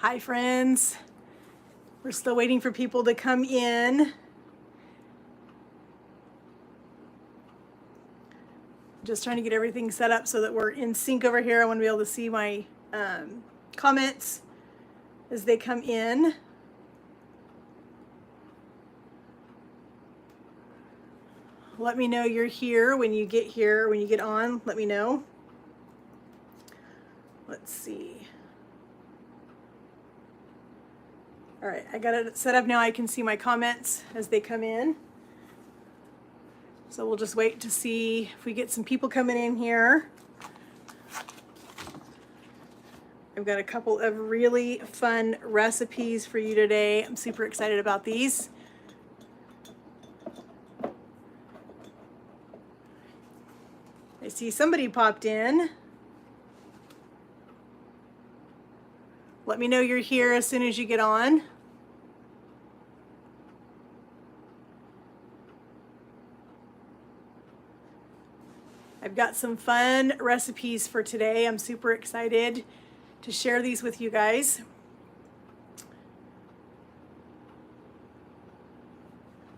Hi friends, we're still waiting for people to come in. Just trying to get everything set up so that we're in sync over here. I want to be able to see my comments as they come in. Let me know you're here when you get here, when you get on, let me know. Let's see. All right, I got it set up now. I can see my comments as they come in. So we'll just wait to see if we get some people coming in here. I've got a couple of really fun recipes for you today. I'm super excited about these. I see somebody popped in. Let me know you're here as soon as you get on. I've got some fun recipes for today. I'm super excited to share these with you guys.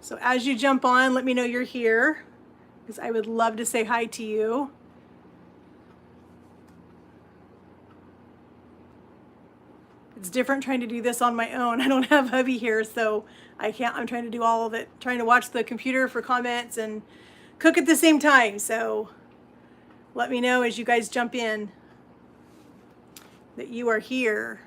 So as you jump on, let me know you're here, because I would love to say hi to you. It's different trying to do this on my own. I don't have hubby here, so I can't. I'm trying to do all of it, trying to watch the computer for comments and cook at the same time. So let me know as you guys jump in that you are here.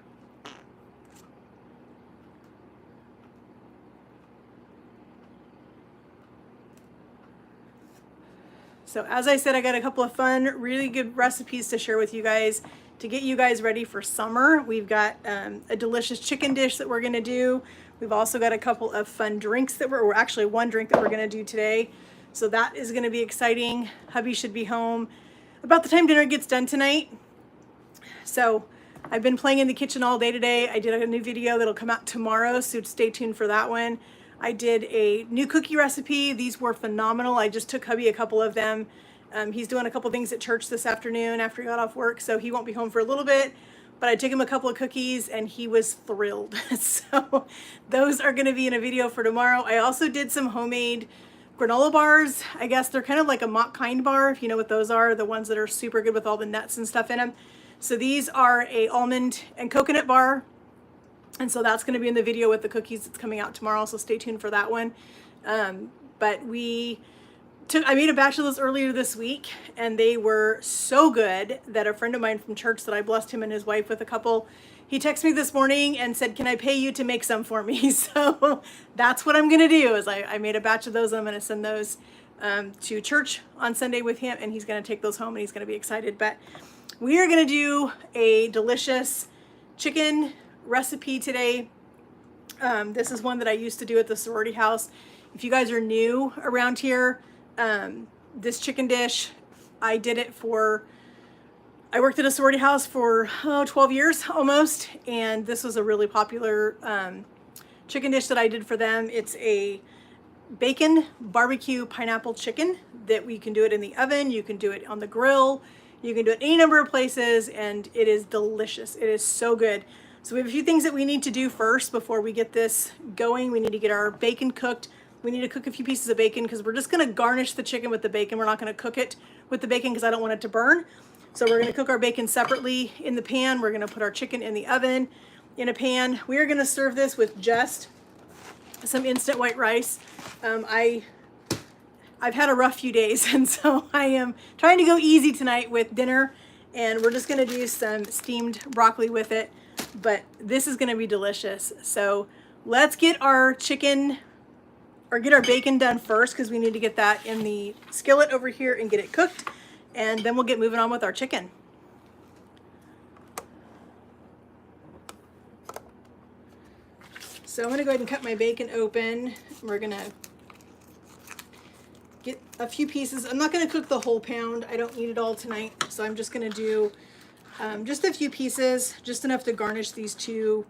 So as I said, I got a couple of fun, really good recipes to share with you guys to get you guys ready for summer. We've got a delicious chicken dish that we're gonna do. We've also got a couple of fun drinks that or actually one drink that we're gonna do today. So that is gonna be exciting. Hubby should be home about the time dinner gets done tonight. So I've been playing in the kitchen all day today. I did a new video that'll come out tomorrow, so stay tuned for that one. I did a new cookie recipe. These were phenomenal. I just took hubby a couple of them. He's doing a couple things at church this afternoon after he got off work, so he won't be home for a little bit. But I took him a couple of cookies and he was thrilled. So those are gonna be in a video for tomorrow. I also did some homemade granola bars. I guess they're kind of like a Mocktail bar, if you know what those are, the ones that are super good with all the nuts and stuff in them. So these are a almond and coconut bar. And so that's going to be in the video with the cookies that's coming out tomorrow. So stay tuned for that one. But I made a batch of those earlier this week and they were so good that a friend of mine from church that I blessed him and his wife with a couple, he texted me this morning and said, can I pay you to make some for me? So that's what I'm going to do is I made a batch of those and I'm going to send those to church on Sunday with him, and he's going to take those home and he's going to be excited. But we are going to do a delicious chicken recipe today. This is one that I used to do at the sorority house. If you guys are new around here, this chicken dish, I worked at a sorority house for 12 years almost, and this was a really popular chicken dish that I did for them. It's a bacon barbecue pineapple chicken that we can do it in the oven, you can do it on the grill, you can do it any number of places, and it is delicious. It is so good. So we have a few things that we need to do first before we get this going. We need to get our bacon cooked. We need to cook a few pieces of bacon because we're just going to garnish the chicken with the bacon. We're not going to cook it with the bacon because I don't want it to burn. So we're going to cook our bacon separately in the pan. We're going to put our chicken in the oven in a pan. We are going to serve this with just some instant white rice. I've had a rough few days, and so I am trying to go easy tonight with dinner, and we're just going to do some steamed broccoli with it. But this is going to be delicious. So let's get our chicken, or get our bacon done first, because we need to get that in the skillet over here and get it cooked, and then we'll get moving on with our chicken. So I'm going to go ahead and cut my bacon open. We're going to get a few pieces. I'm not going to cook the whole pound. I don't need it all tonight, so I'm just going to do just a few pieces, just enough to garnish these two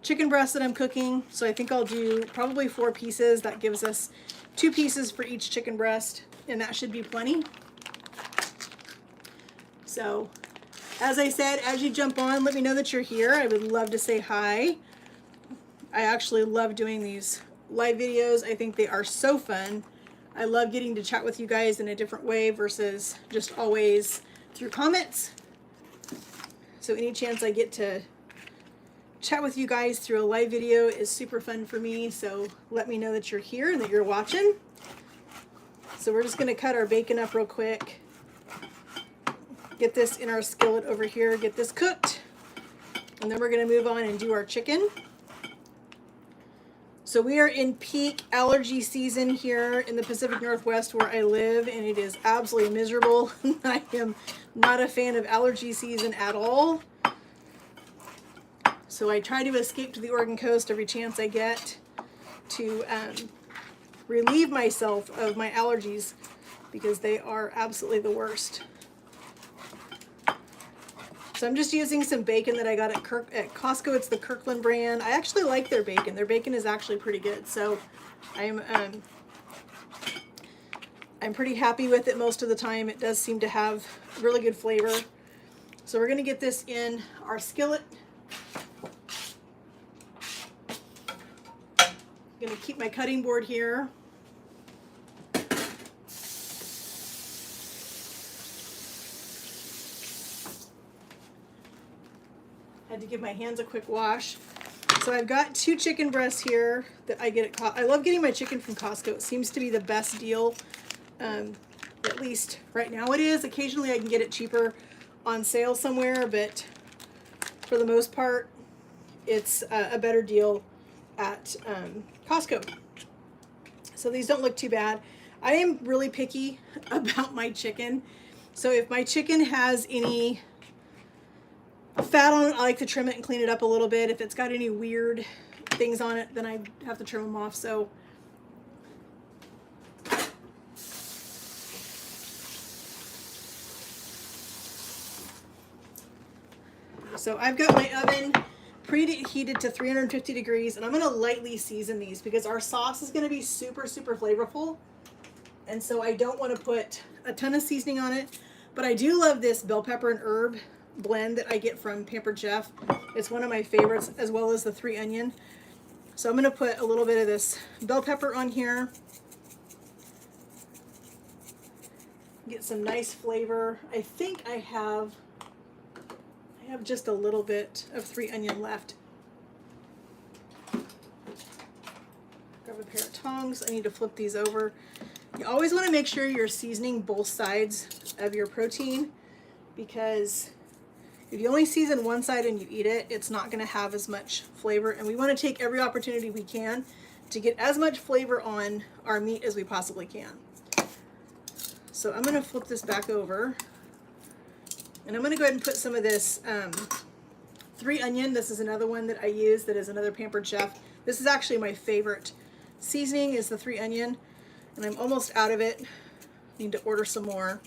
chicken breasts that I'm cooking. So I think I'll do probably 4 pieces. That gives us 2 pieces for each chicken breast, and that should be plenty. So As I said, as you jump on, let me know that you're here. I would love to say hi. I actually love doing these live videos. I think they are so fun. I love getting to chat with you guys in a different way versus just always through comments. So any chance I get to chat with you guys through a live video is super fun for me. So let me know that you're here and that you're watching. So we're just going to cut our bacon up real quick. Get this in our skillet over here, get this cooked. And then we're going to move on and do our chicken. So we are in peak allergy season here in the Pacific Northwest where I live, and it is absolutely miserable. I am not a fan of allergy season at all. So I try to escape to the Oregon coast every chance I get to relieve myself of my allergies because they are absolutely the worst. So I'm just using some bacon that I got at Costco. It's the Kirkland brand. I actually like their bacon. Their bacon is actually pretty good. So I'm pretty happy with it most of the time. It does seem to have really good flavor. So we're going to get this in our skillet. I'm going to keep my cutting board here. Had to give my hands a quick wash. So I've got 2 chicken breasts here that I get at Costco. I love getting my chicken from Costco. It seems to be the best deal, at least right now it is. Occasionally I can get it cheaper on sale somewhere, but for the most part, it's a better deal at Costco. So these don't look too bad. I am really picky about my chicken. So if my chicken has any fat on it, I like to trim it and clean it up a little bit. If it's got any weird things on it, then I have to trim them off. So I've got my oven preheated to 350 degrees, and I'm going to lightly season these because our sauce is going to be super, super flavorful. And so I don't want to put a ton of seasoning on it, but I do love this bell pepper and herb blend that I get from Pampered Chef. It's one of my favorites, as well as the 3 onion. So I'm going to put a little bit of this bell pepper on here. Get some nice flavor. I think I have just a little bit of 3 onion left. Grab a pair of tongs. I need to flip these over. You always want to make sure you're seasoning both sides of your protein, because if you only season one side and you eat it, it's not going to have as much flavor. And we want to take every opportunity we can to get as much flavor on our meat as we possibly can. So I'm going to flip this back over. And I'm going to go ahead and put some of this 3 onion. This is another one that I use that is another Pampered Chef. This is actually my favorite seasoning, is the 3 onion. And I'm almost out of it. Need to order some more.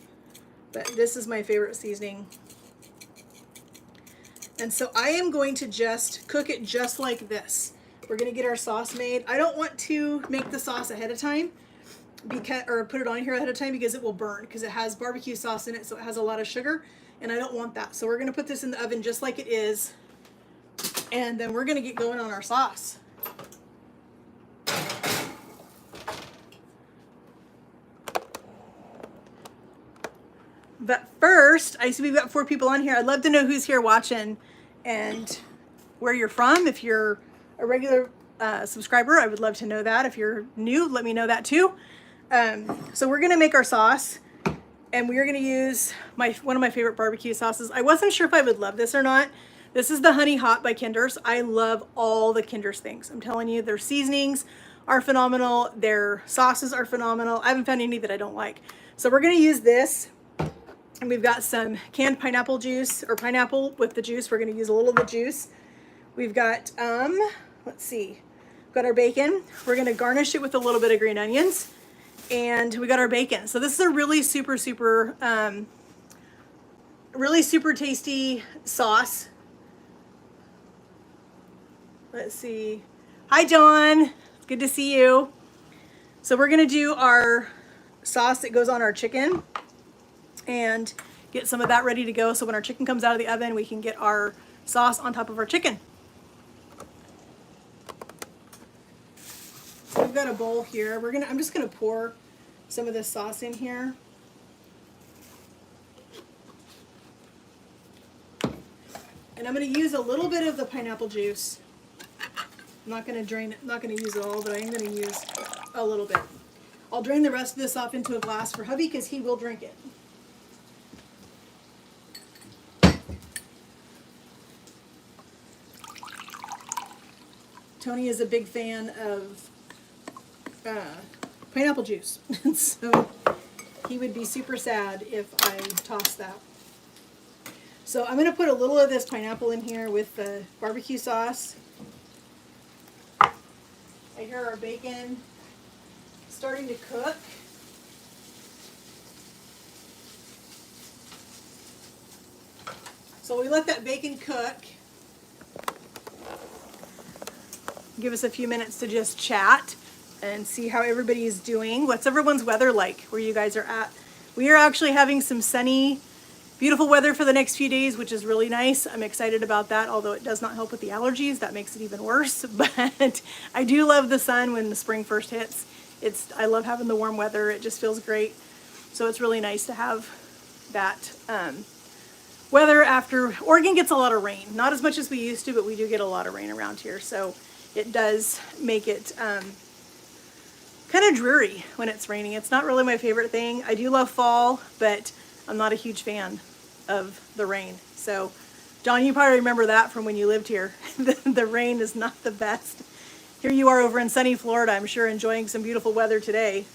But this is my favorite seasoning. And so I am going to just cook it just like this. We're going to get our sauce made. I don't want to make the sauce ahead of time, or put it on here ahead of time, because it will burn, because it has barbecue sauce in it, so it has a lot of sugar, and I don't want that. So we're going to put this in the oven just like it is, and then we're going to get going on our sauce. But first, I see we've got 4 people on here. I'd love to know who's here watching and where you're from. If you're a regular subscriber, I would love to know that. If you're new, let me know that too. So we're going to make our sauce, and we are going to use one of my favorite barbecue sauces. I wasn't sure if I would love this or not. This is the Honey Hot by Kinder's. I love all the Kinder's things. I'm telling you, their seasonings are phenomenal. Their sauces are phenomenal. I haven't found any that I don't like. So we're going to use this. And we've got some canned pineapple juice, or pineapple with the juice. We're going to use a little of the juice. We've got, let's see, we've got our bacon. We're going to garnish it with a little bit of green onions. And we got our bacon. So this is a really super, super, really super tasty sauce. Let's see. Hi, Dawn. It's good to see you. So we're going to do our sauce that goes on our chicken, and get some of that ready to go so when our chicken comes out of the oven, we can get our sauce on top of our chicken. So we've got a bowl here. I'm just gonna pour some of this sauce in here. And I'm gonna use a little bit of the pineapple juice. I'm not gonna drain it, not gonna use it all, but I am gonna use a little bit. I'll drain the rest of this off into a glass for hubby because he will drink it. Tony is a big fan of pineapple juice, so he would be super sad if I tossed that. So I'm going to put a little of this pineapple in here with the barbecue sauce. I hear our bacon starting to cook. So we let that bacon cook. Give us a few minutes to just chat and see how everybody is doing. What's everyone's weather like where you guys are at? We are actually having some sunny, beautiful weather for the next few days, which is really nice. I'm excited about that, although it does not help with the allergies. That makes it even worse. But I do love the sun when the spring first hits. I love having the warm weather. It just feels great. So it's really nice to have that weather after. Oregon gets a lot of rain. Not as much as we used to, but we do get a lot of rain around here. So it does make it kind of dreary when it's raining. It's not really my favorite thing. I do love fall, but I'm not a huge fan of the rain. So, John, you probably remember that from when you lived here. The rain is not the best. Here you are over in sunny Florida, I'm sure enjoying some beautiful weather today.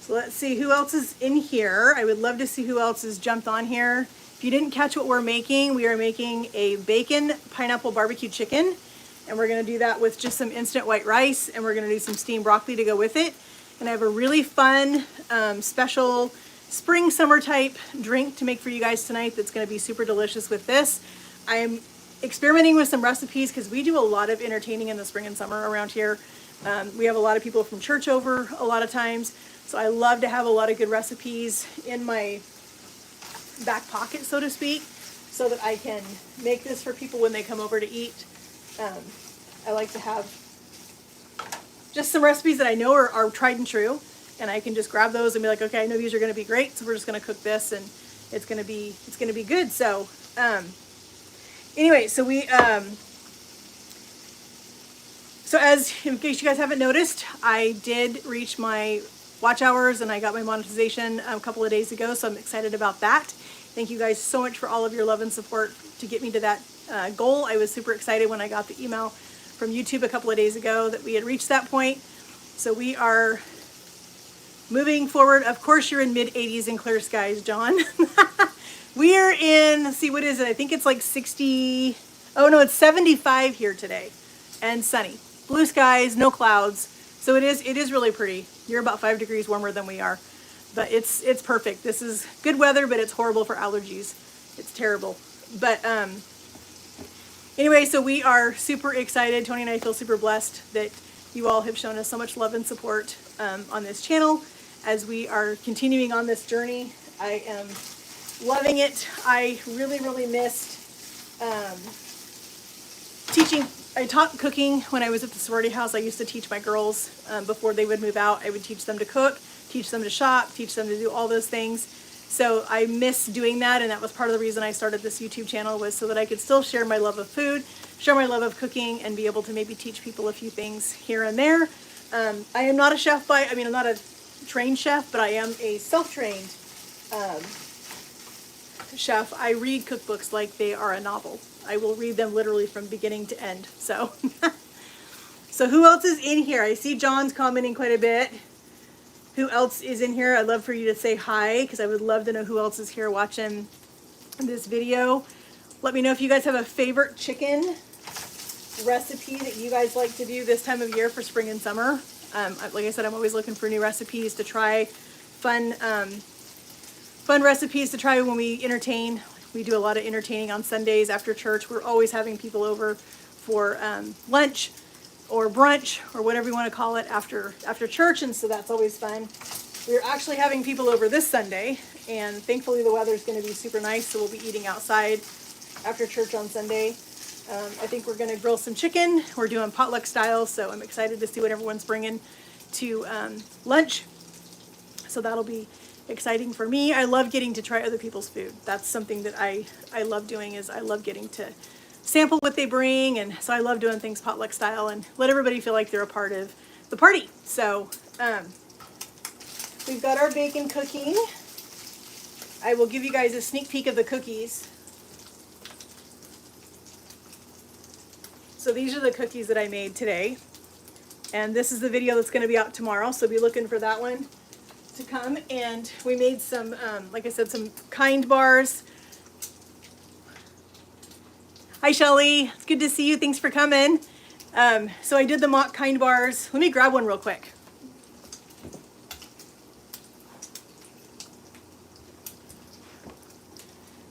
So let's see who else is in here. I would love to see who else has jumped on here. If you didn't catch what we're making, we are making a bacon pineapple barbecue chicken. And we're going to do that with just some instant white rice. And we're going to do some steamed broccoli to go with it. And I have a really fun, special spring, summer type drink to make for you guys tonight that's going to be super delicious with this. I'm experimenting with some recipes because we do a lot of entertaining in the spring and summer around here. We have a lot of people from church over a lot of times. So I love to have a lot of good recipes in my back pocket, so to speak, so that I can make this for people when they come over to eat. I like to have just some recipes that I know are tried and true, and I can just grab those and be like, okay, I know these are going to be great, so we're just going to cook this, and it's going to be good. So anyway, so so as in case you guys haven't noticed, I did reach my watch hours and I got my monetization a couple of days ago, so I'm excited about that. Thank you guys so much for all of your love and support to get me to that goal. I was super excited when I got the email from YouTube a couple of days ago that we had reached that point. So we are moving forward. Of course, you're in mid-80s and clear skies, John. We are in, let's see, what is it? I think it's like 60, oh no, it's 75 here today and sunny. Blue skies, no clouds. So it is really pretty. You're about 5 degrees warmer than we are, but it's perfect. This is good weather, but it's horrible for allergies. It's terrible. But anyway, so we are super excited. Tony and I feel super blessed that you all have shown us so much love and support on this channel as we are continuing on this journey. I am loving it. I really, really missed teaching. I taught cooking when I was at the sorority house. I used to teach my girls before they would move out. I would teach them to cook, teach them to shop, teach them to do all those things. So I miss doing that, and that was part of the reason I started this YouTube channel, was so that I could still share my love of food, share my love of cooking, and be able to maybe teach people a few things here and there. I am not a chef I'm not a trained chef, but I am a self-trained chef. I read cookbooks like they are a novel. I will read them literally from beginning to end. So, so who else is in here? I see John's commenting quite a bit. Who else is in here? I'd love for you to say hi, because I would love to know who else is here watching this video. Let me know if you guys have a favorite chicken recipe that you guys like to do this time of year for spring and summer. Like I said, I'm always looking for new recipes to try, fun recipes to try when we entertain. We do a lot of entertaining on Sundays after church. We're always having people over for lunch or brunch or whatever you want to call it after church, and so that's always fun. we're actually having people over this Sunday, and thankfully the weather's going to be super nice, so we'll be eating outside after church on Sunday. I think we're going to grill some chicken. We're doing potluck style, so I'm excited to see what everyone's bringing to lunch. So that'll be exciting for me. I love getting to try other people's food. That's something that I love doing, is I love getting to sample what they bring, and so I love doing things potluck style and let everybody feel like they're a part of the party. So we've got our bacon cooking. I will give you guys a sneak peek of the cookies. So these are the cookies that I made today, and this is the video that's going to be out tomorrow, so be looking for that one to come. And we made some, like I said, some Kind bars. Hi Shelly, it's good to see you, thanks for coming. So I did the mock Kind bars. Let me grab one real quick.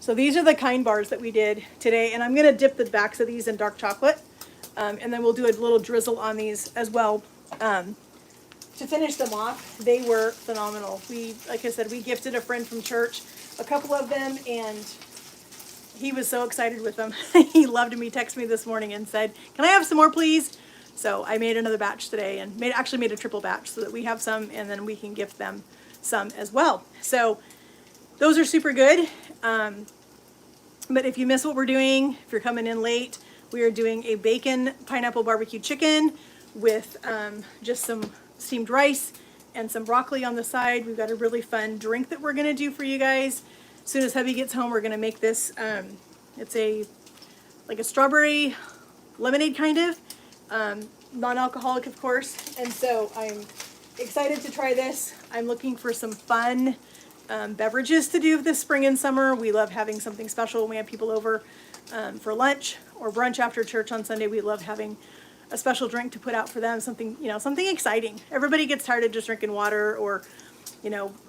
So these are the Kind bars that we did today, and I'm going to dip the backs of these in dark chocolate. And then we'll do a little drizzle on these as well. To finish them off, they were phenomenal. Like I said, we gifted a friend from church a couple of them, and he was so excited with them. He loved them. He texted me this morning and said, "Can I have some more, please?" So I made another batch today, and actually made a triple batch so that we have some, and then we can gift them some as well. So those are super good. But if you miss what we're doing, if you're coming in late, we are doing a bacon pineapple barbecue chicken with just some steamed rice and some broccoli on the side. We've got a really fun drink that we're going to do for you guys. As soon as hubby gets home, we're going to make this. It's like a strawberry lemonade kind of, non-alcoholic of course. And so I'm excited to try this. I'm looking for some fun beverages to do this spring and summer. We love having something special when we have people over for lunch or brunch after church on Sunday. We love having a special drink to put out for them, something, something exciting. Everybody gets tired of just drinking water or,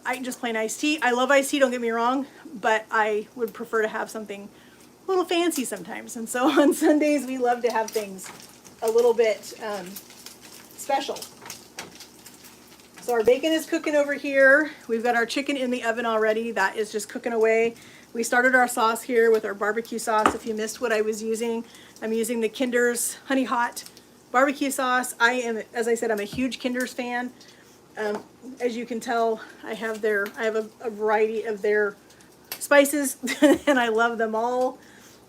I just plain iced tea. I love iced tea, don't get me wrong, but I would prefer to have something a little fancy sometimes. And so on Sundays, we love to have things a little bit special. So our bacon is cooking over here. We've got our chicken in the oven already. That is just cooking away. We started our sauce here with our barbecue sauce. If you missed what I was using, I'm using the Kinder's Honey Hot barbecue sauce. As I said, I'm a huge Kinder's fan. As you can tell, I have a variety of their spices and I love them all.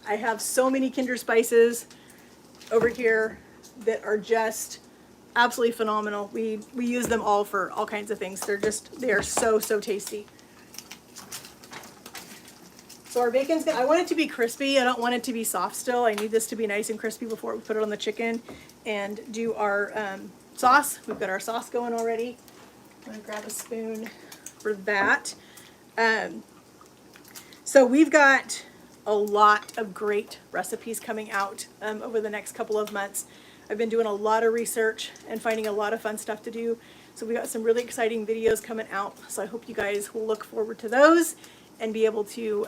I have so many Kinder spices over here that are just absolutely phenomenal. We use them all for all kinds of things. They are so tasty. So our bacon's I want it to be crispy. I don't want it to be soft still. I need this to be nice and crispy before we put it on the chicken and do our sauce. We've got our sauce going already. I'm gonna grab a spoon for that. So we've got a lot of great recipes coming out over the next couple of months. I've been doing a lot of research and finding a lot of fun stuff to do. So we got some really exciting videos coming out. So I hope you guys will look forward to those and be able to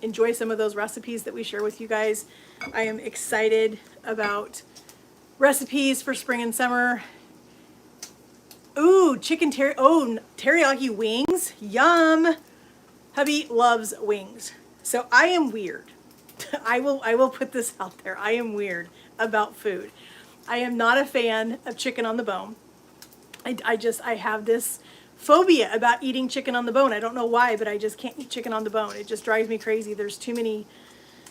enjoy some of those recipes that we share with you guys. I am excited about recipes for spring and summer. Ooh, teriyaki wings. Yum. Hubby loves wings. So I am weird. I will put this out there. I am weird about food. I am not a fan of chicken on the bone. I have this phobia about eating chicken on the bone. I don't know why, but I just can't eat chicken on the bone. It just drives me crazy. There's too many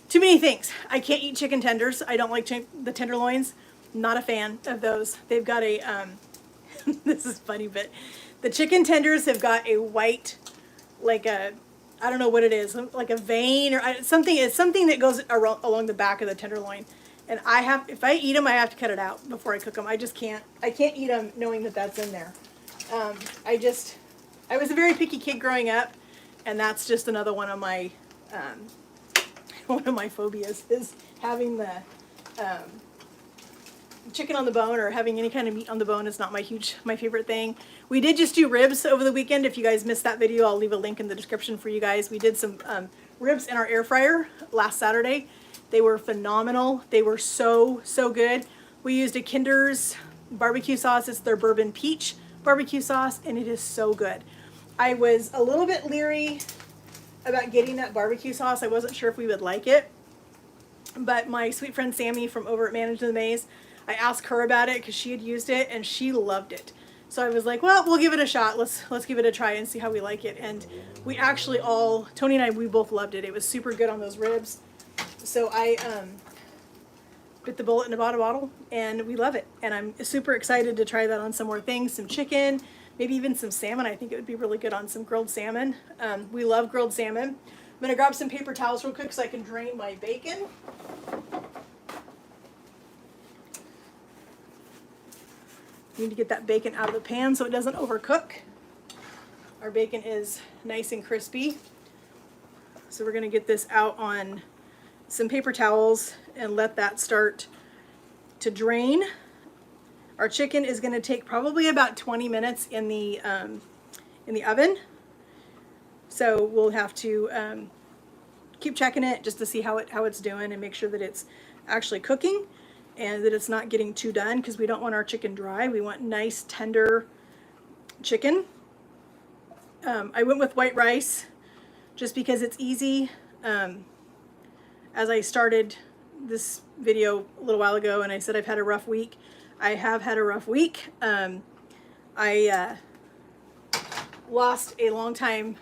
things. I can't eat chicken tenders. I don't like the tenderloins. Not a fan of those. They've got a this is funny, but the chicken tenders have got a white, like a, I don't know what it is, like a vein or something. It's something that goes along the back of the tenderloin. And if I eat them, I have to cut it out before I cook them. I just can't. I can't eat them knowing that that's in there. I was a very picky kid growing up, and that's just another one of my phobias is having the chicken on the bone or having any kind of meat on the bone is not my favorite thing. We did just do ribs over the weekend. If you guys missed that video, I'll leave a link in the description for you guys. We did some ribs in our air fryer last Saturday. They were phenomenal. They were so good. We used a Kinder's barbecue sauce. It's their bourbon peach barbecue sauce, and it is so good. I was a little bit leery about getting that barbecue sauce. I wasn't sure if we would like it, but my sweet friend Sammy from over at Manage the Maze, I asked her about it because she had used it and she loved it. So I was like, well, we'll give it a shot. Let's give it a try and see how we like it. And we actually all, Tony and I, we both loved it. It was super good on those ribs. So I bit the bullet in a bottle, and we love it. And I'm super excited to try that on some more things, some chicken, maybe even some salmon. I think it would be really good on some grilled salmon. We love grilled salmon. I'm gonna grab some paper towels real quick so I can drain my bacon. Need to get that bacon out of the pan so it doesn't overcook. Our bacon is nice and crispy. So we're gonna get this out on some paper towels and let that start to drain. Our chicken is gonna take probably about 20 minutes in the oven. So we'll have to keep checking it just to see how it's doing and make sure that it's actually cooking and that it's not getting too done, because we don't want our chicken dry. We want nice, tender chicken. I went with white rice just because it's easy. As I started this video a little while ago and I said I've had a rough week, I have had a rough week. I lost a longtime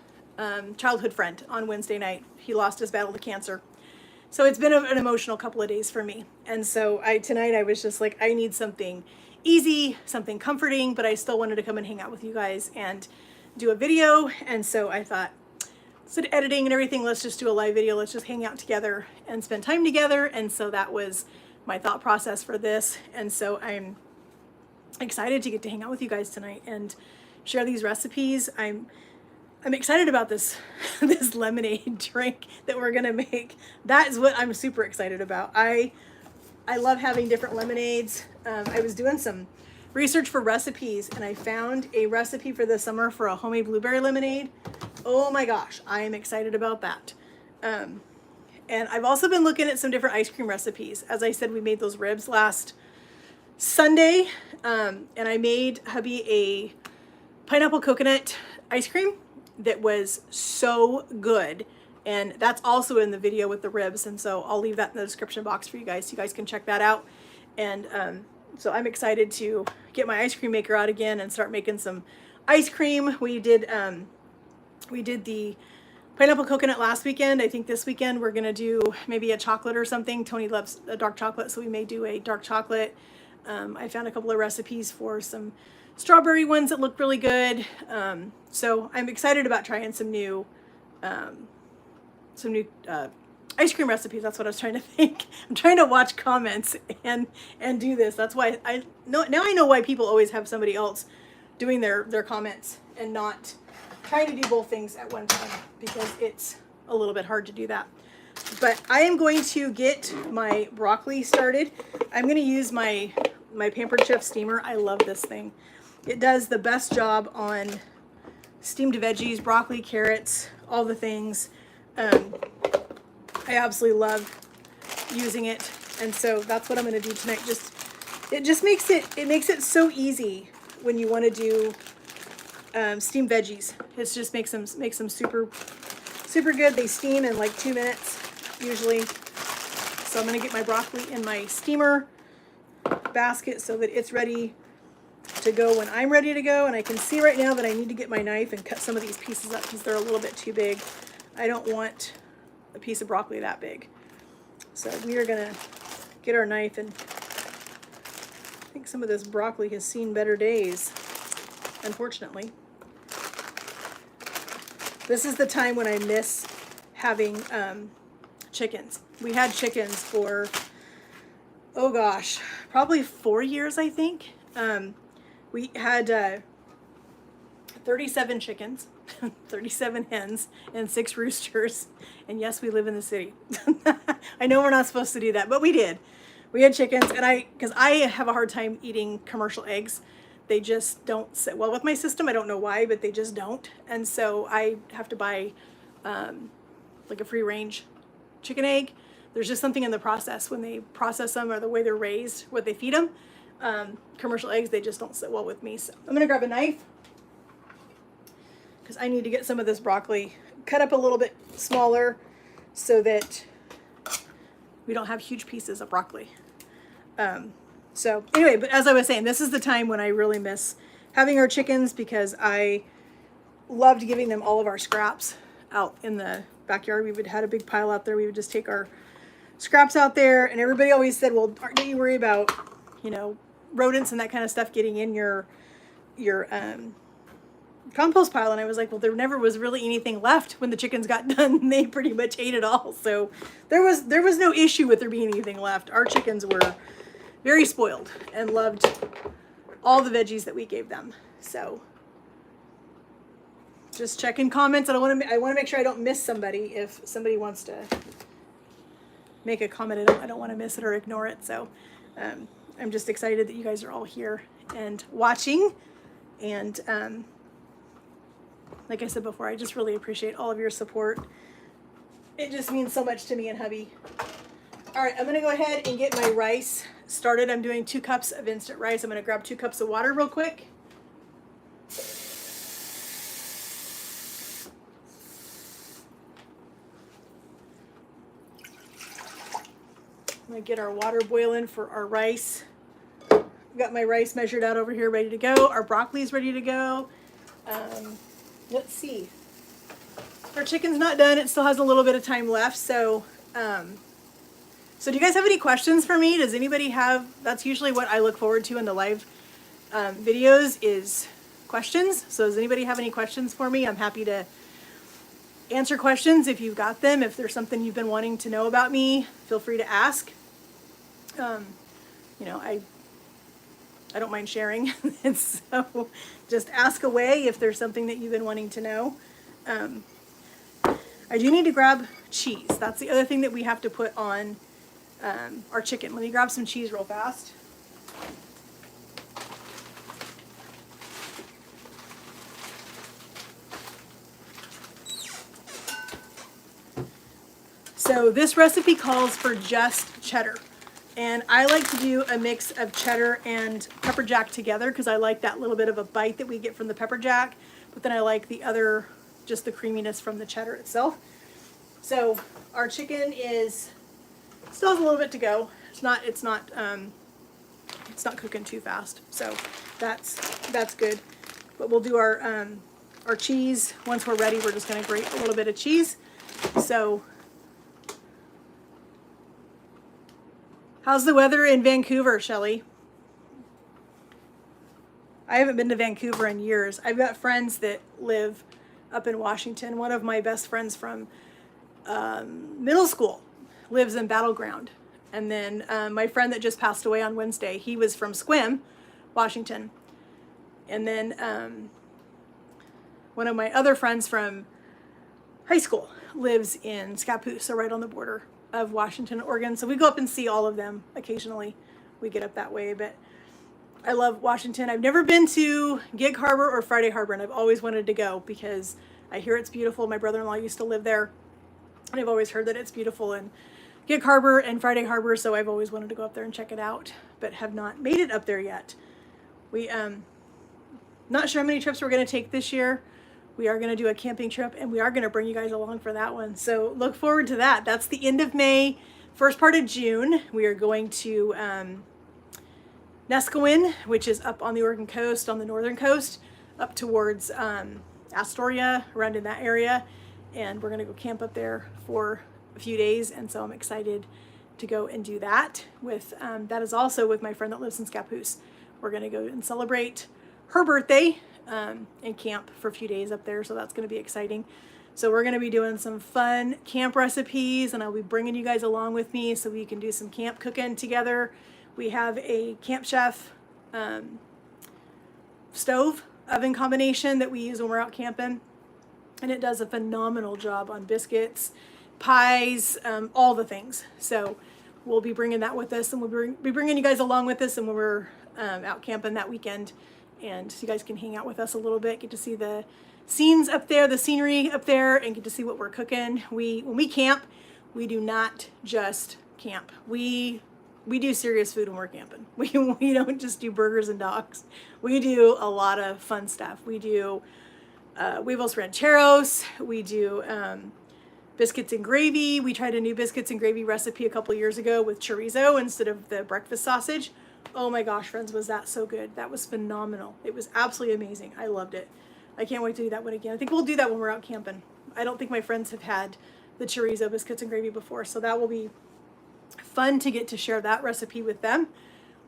childhood friend on Wednesday night. He lost his battle to cancer. So it's been an emotional couple of days for me. And so tonight I was just like, I need something easy, something comforting, but I still wanted to come and hang out with you guys and do a video. And so I thought, instead of editing and everything, let's just do a live video. Let's just hang out together and spend time together. And so that was my thought process for this. And so I'm excited to get to hang out with you guys tonight and share these recipes. I'm excited about this this lemonade drink that we're gonna make. That is what I'm super excited about. I love having different lemonades. I was doing some research for recipes and I found a recipe for this summer for a homemade blueberry lemonade. Oh my gosh, I am excited about that. And I've also been looking at some different ice cream recipes. As I said, we made those ribs last Sunday, and I made hubby a pineapple coconut ice cream that was so good. And that's also in the video with the ribs. And so I'll leave that in the description box for you guys so you guys can check that out. And so I'm excited to get my ice cream maker out again and start making some ice cream. We did the pineapple coconut last weekend. I think this weekend we're gonna do maybe a chocolate or something. Tony loves a dark chocolate, so we may do a dark chocolate. I found a couple of recipes for some strawberry ones that look really good. So I'm excited about trying some new ice cream recipes. That's what I was trying to think. I'm trying to watch comments and do this. That's why I know why people always have somebody else doing their comments and not trying to do both things at one time, because it's a little bit hard to do that. But I am going to get my broccoli started. I'm going to use my Pampered Chef steamer. I love this thing. It does the best job on steamed veggies, broccoli, carrots, all the things. I absolutely love using it, and so that's what I'm going to do tonight. It makes it so easy when you want to do steamed veggies. It just makes them super good. They steam in like 2 minutes usually. So I'm going to get my broccoli in my steamer basket so that it's ready to go when I'm ready to go. And I can see right now that I need to get my knife and cut some of these pieces up because they're a little bit too big. I don't want a piece of broccoli that big. So we are going to get our knife, and I think some of this broccoli has seen better days, unfortunately. This is the time when I miss having chickens. We had chickens for, oh gosh, probably 4 years, I think. We had 37 chickens, 37 hens, and 6 roosters. And yes, we live in the city. I know we're not supposed to do that, but we did. We had chickens, and because I have a hard time eating commercial eggs. They just don't sit well with my system. I don't know why, but they just don't. And so I have to buy like a free range chicken egg. There's just something in the process when they process them or the way they're raised, what they feed them. commercial eggs, they just don't sit well with me. So I'm gonna grab a knife because I need to get some of this broccoli cut up a little bit smaller so that we don't have huge pieces of broccoli. So anyway, but as I was saying, this is the time when I really miss having our chickens because I loved giving them all of our scraps out in the backyard. We would had a big pile out there. We would just take our scraps out there, and everybody always said, well, don't you worry about, you know, rodents and that kind of stuff getting in your compost pile. And I was like, well, there never was really anything left when the chickens got done. They pretty much ate it all. So there was no issue with there being anything left. Our chickens were very spoiled and loved all the veggies that we gave them. So just checking comments. I want to make sure I don't miss somebody. If somebody wants to make a comment, I don't want to miss it or ignore it. So I'm just excited that you guys are all here and watching. And like I said before, I just really appreciate all of your support. It just means so much to me and hubby. All right, I'm going to go ahead and get my rice started. I'm doing 2 cups of instant rice. I'm going to grab 2 cups of water real quick. I'm going to get our water boiling for our rice. I've got my rice measured out over here, ready to go. Our broccoli is ready to go. Let's see. Our chicken's not done. It still has a little bit of time left. So, so do you guys have any questions for me? Does anybody have, that's usually what I look forward to in the live videos is questions. So does anybody have any questions for me? I'm happy to answer questions if you've got them. If there's something you've been wanting to know about me, feel free to ask. You know, I don't mind sharing. And so just ask away if there's something that you've been wanting to know. I do need to grab cheese. That's the other thing that we have to put on our chicken. Let me grab some cheese real fast. So this recipe calls for just cheddar. And I like to do a mix of cheddar and pepper jack together because I like that little bit of a bite that we get from the pepper jack, but then I like the other, just the creaminess from the cheddar itself. So our chicken still has a little bit to go. It's not cooking too fast. So that's good. But we'll do our cheese. Once we're ready, we're just gonna grate a little bit of cheese. So how's the weather in Vancouver, Shelly? I haven't been to Vancouver in years. I've got friends that live up in Washington. One of my best friends from middle school lives in Battleground. And then my friend that just passed away on Wednesday, he was from Sequim, Washington. And then one of my other friends from high school lives in Scappoose, so right on the border of Washington and Oregon. So we go up and see all of them occasionally. We get up that way, but I love Washington. I've never been to Gig Harbor or Friday Harbor, and I've always wanted to go because I hear it's beautiful. My brother-in-law used to live there, and I've always heard that it's beautiful in Gig Harbor and Friday Harbor, so I've always wanted to go up there and check it out, but have not made it up there yet. We not sure how many trips we're going to take this year. We are going to do a camping trip, and we are going to bring you guys along for that one. So look forward to that. That's the end of May, first part of June. We are going to Neskowin, which is up on the Oregon coast, on the northern coast, up towards Astoria, around in that area. And we're going to go camp up there for a few days. And so I'm excited to go and do that. With that is also with my friend that lives in Scappoose. We're going to go and celebrate her birthday and camp for a few days up there, so that's going to be exciting. So we're going to be doing some fun camp recipes, and I'll be bringing you guys along with me so we can do some camp cooking together. We have a Camp Chef stove oven combination that we use when we're out camping, and it does a phenomenal job on biscuits, pies, all the things. So we'll be bringing that with us, and we'll be bringing you guys along with us, and when we're out camping that weekend. And so you guys can hang out with us a little bit, get to see the scenes up there, the scenery up there, and get to see what we're cooking. When we camp, we do not just camp. We we do serious food when we're camping. We don't just do burgers and dogs. We do a lot of fun stuff. We do huevos rancheros. We do biscuits and gravy. We tried a new biscuits and gravy recipe a couple years ago with chorizo instead of the breakfast sausage. Oh my gosh, friends, was that so good. That was phenomenal. It was absolutely amazing. I loved it. I can't wait to do that one again. I think we'll do that when we're out camping. I don't think my friends have had the chorizo biscuits and gravy before, so that will be fun to get to share that recipe with them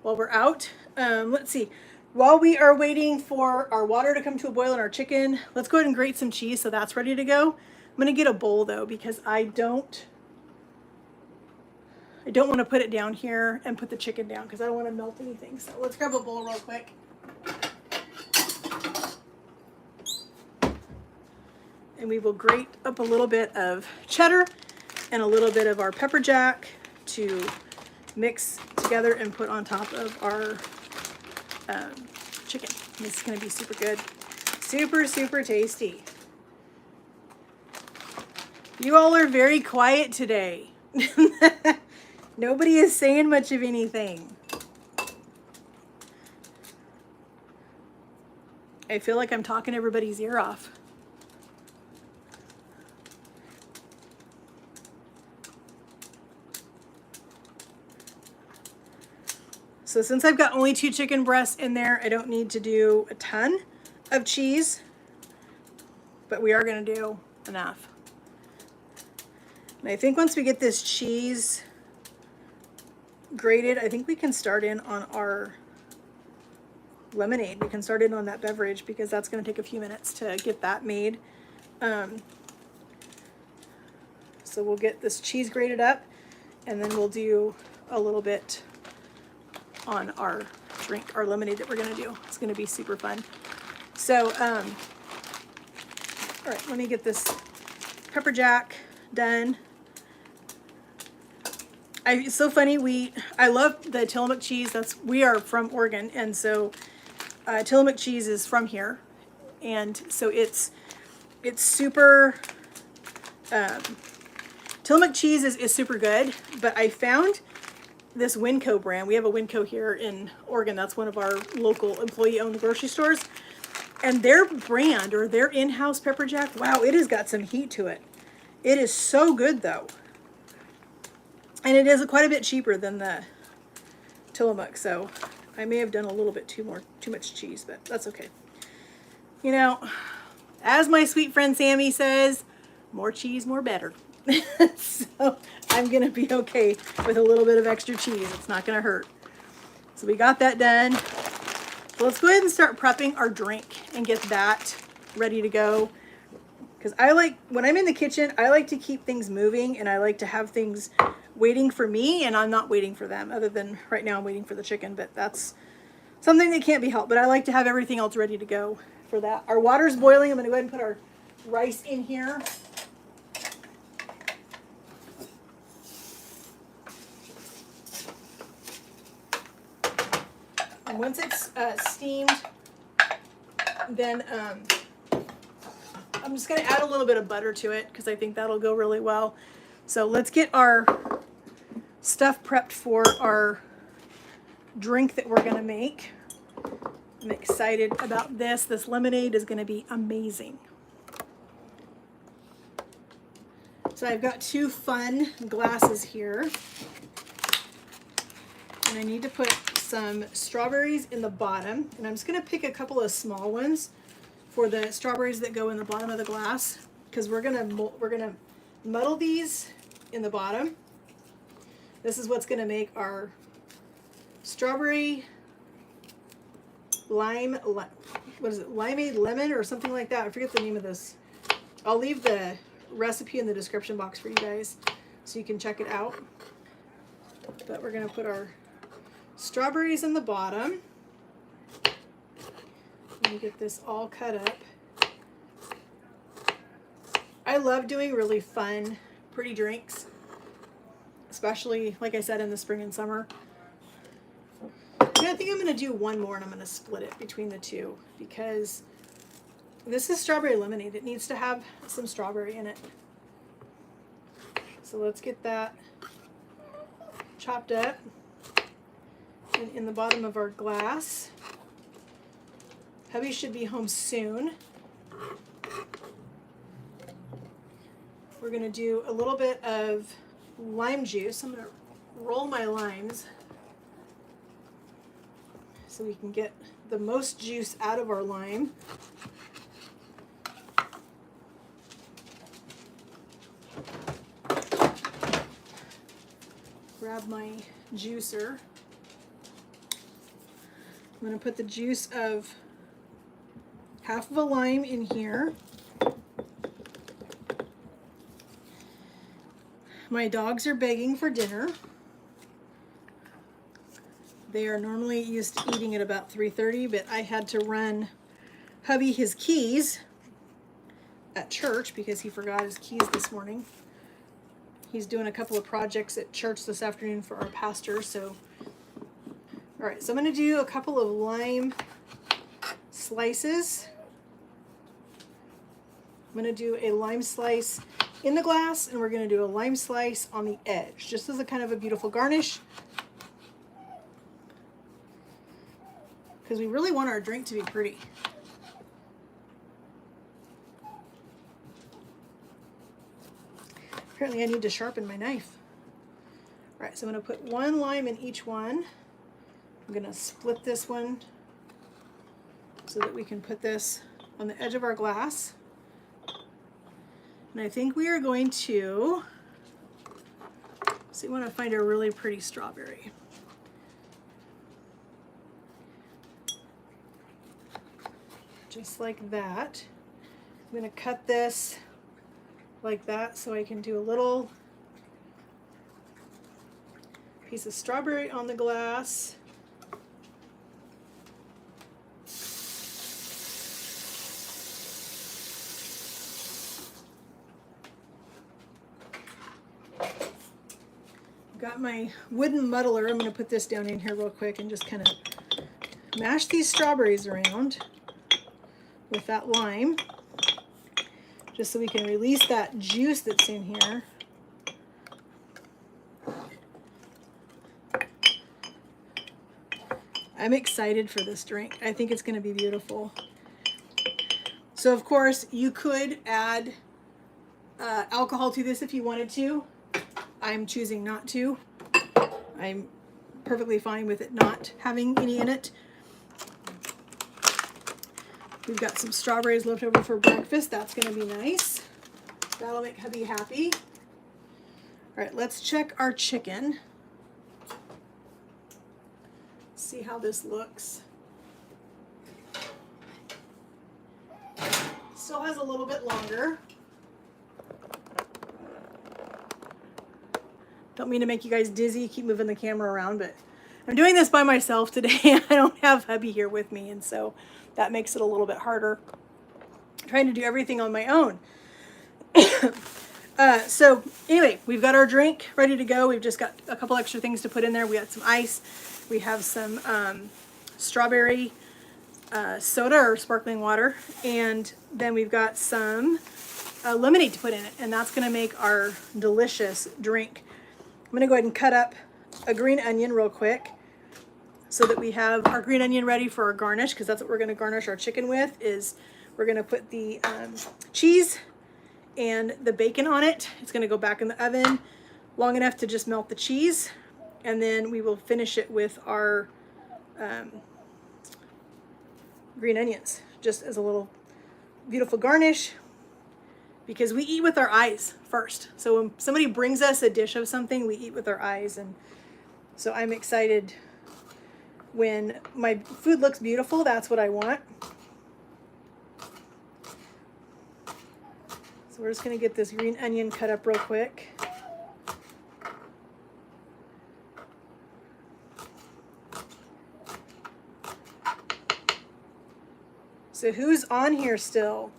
while we're out. Let's see. While we are waiting for our water to come to a boil and our chicken, let's go ahead and grate some cheese so that's ready to go. I'm going to get a bowl though because I don't want to put it down here and put the chicken down because I don't want to melt anything. So let's grab a bowl real quick. And we will grate up a little bit of cheddar and a little bit of our pepper jack to mix together and put on top of our chicken. This is going to be super good. Super, super tasty. You all are very quiet today. Nobody is saying much of anything. I feel like I'm talking everybody's ear off. So since I've got only 2 chicken breasts in there, I don't need to do a ton of cheese, but we are going to do enough. And I think once we get this cheese grated, I think we can start in on our lemonade. We can start in on that beverage because that's going to take a few minutes to get that made. So we'll get this cheese grated up and then we'll do a little bit on our drink, our lemonade that we're going to do. It's going to be super fun. So, all right, let me get this pepper jack done. It's so funny. I love the Tillamook cheese. We are from Oregon, and so Tillamook cheese is from here, and so it's super. Tillamook cheese is super good, but I found this Winco brand. We have a Winco here in Oregon. That's one of our local employee-owned grocery stores. And their brand, or their in-house pepper jack, wow, it has got some heat to it. It is so good, though. And it is quite a bit cheaper than the Tillamook, so I may have done a little bit too much cheese, but that's okay. You know, as my sweet friend Sammy says, more cheese, more better. So I'm going to be okay with a little bit of extra cheese. It's not going to hurt. So we got that done. So let's go ahead and start prepping our drink and get that ready to go. Because when I'm in the kitchen, I like to keep things moving and I like to have things waiting for me, and I'm not waiting for them, other than right now I'm waiting for the chicken, but that's something that can't be helped. But I like to have everything else ready to go for that. Our water's boiling. I'm going to go ahead and put our rice in here. And once it's steamed, then I'm just going to add a little bit of butter to it because I think that'll go really well. So let's get our stuff prepped for our drink that we're going to make. I'm excited about this. This lemonade is going to be amazing. So I've got 2 fun glasses here. And I need to put some strawberries in the bottom. And I'm just going to pick a couple of small ones for the strawberries that go in the bottom of the glass, because we're going to muddle these in the bottom. This is what's going to make our strawberry Lemon-Limeaid lemon or something like that. I forget the name of this. I'll leave the recipe in the description box for you guys so you can check it out. But we're going to put our strawberries in the bottom. Let me get this all cut up. I love doing really fun, pretty drinks, especially, like I said, in the spring and summer. And I think I'm going to do one more, and I'm going to split it between the 2 because this is strawberry lemonade. It needs to have some strawberry in it. So let's get that chopped up. And in the bottom of our glass, hubby should be home soon. We're going to do a little bit of lime juice. I'm going to roll my limes so we can get the most juice out of our lime. Grab my juicer. I'm going to put the juice of half of a lime in here. My dogs are begging for dinner. They are normally used to eating at about 3:30, but I had to run hubby his keys at church because he forgot his keys this morning. He's doing a couple of projects at church this afternoon for our pastor, so. All right, so I'm going to do a couple of lime slices. I'm going to do a lime slice in the glass, and we're going to do a lime slice on the edge, just as a kind of a beautiful garnish. Because we really want our drink to be pretty. Apparently I need to sharpen my knife. All right, so I'm going to put one lime in each one. I'm going to split this one so that we can put this on the edge of our glass. And I think we are going to, so you want to find a really pretty strawberry. Just like that. I'm going to cut this like that so I can do a little piece of strawberry on the glass. Got my wooden muddler. I'm going to put this down in here real quick and just kind of mash these strawberries around with that lime, just so we can release that juice that's in here. I'm excited for this drink. I think it's going to be beautiful. So of course you could add alcohol to this if you wanted to. I'm choosing not to. I'm perfectly fine with it not having any in it. We've got some strawberries left over for breakfast. That's going to be nice. That'll make hubby happy. All right, let's check our chicken. See how this looks. Still has a little bit longer. Don't mean to make you guys dizzy, keep moving the camera around, but I'm doing this by myself today. I don't have hubby here with me, and so that makes it a little bit harder. I'm trying to do everything on my own. So anyway, we've got our drink ready to go. We've just got a couple extra things to put in there. We got some ice. We have some strawberry soda or sparkling water, and then we've got some lemonade to put in it, and that's going to make our delicious drink. I'm going to go ahead and cut up a green onion real quick so that we have our green onion ready for our garnish, because that's what we're going to garnish our chicken with. Is we're going to put the cheese and the bacon on it. It's going to go back in the oven long enough to just melt the cheese, and then we will finish it with our green onions, just as a little beautiful garnish, because we eat with our eyes first. So when somebody brings us a dish of something, we eat with our eyes, and so I'm excited when my food looks beautiful. That's what I want. So we're just going to get this green onion cut up real quick. So who's on here still?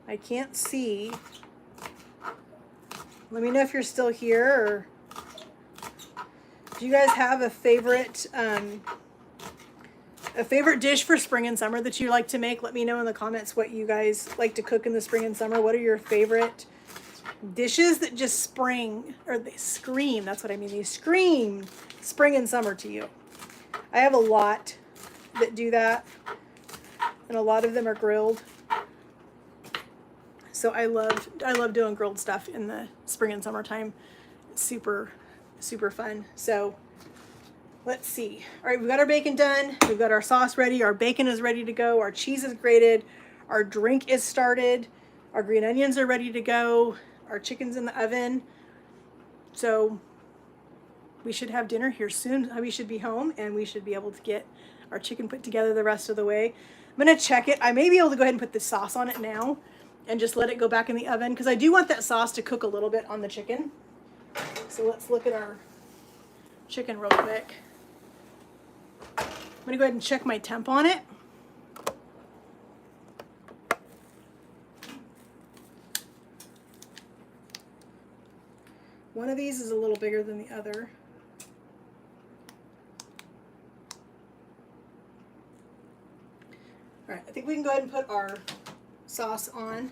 I can't see. Let me know if you're still here, or do you guys have a favorite dish for spring and summer that you like to make? Let me know in the comments what you guys like to cook in the spring and summer. What are your favorite dishes that just spring, or they scream, that's what I mean. They scream spring and summer to you. I have a lot that do that, and a lot of them are grilled. So I love doing grilled stuff in the spring and summertime. It's super, super fun. So let's see. All right, we've got our bacon done. We've got our sauce ready. Our bacon is ready to go. Our cheese is grated. Our drink is started. Our green onions are ready to go. Our chicken's in the oven. So we should have dinner here soon. We should be home, and we should be able to get our chicken put together the rest of the way. I'm going to check it. I may be able to go ahead and put the sauce on it now and just let it go back in the oven, because I do want that sauce to cook a little bit on the chicken. So let's look at our chicken real quick. I'm going to go ahead and check my temp on it. One of these is a little bigger than the other. All right, I think we can go ahead and put our sauce on.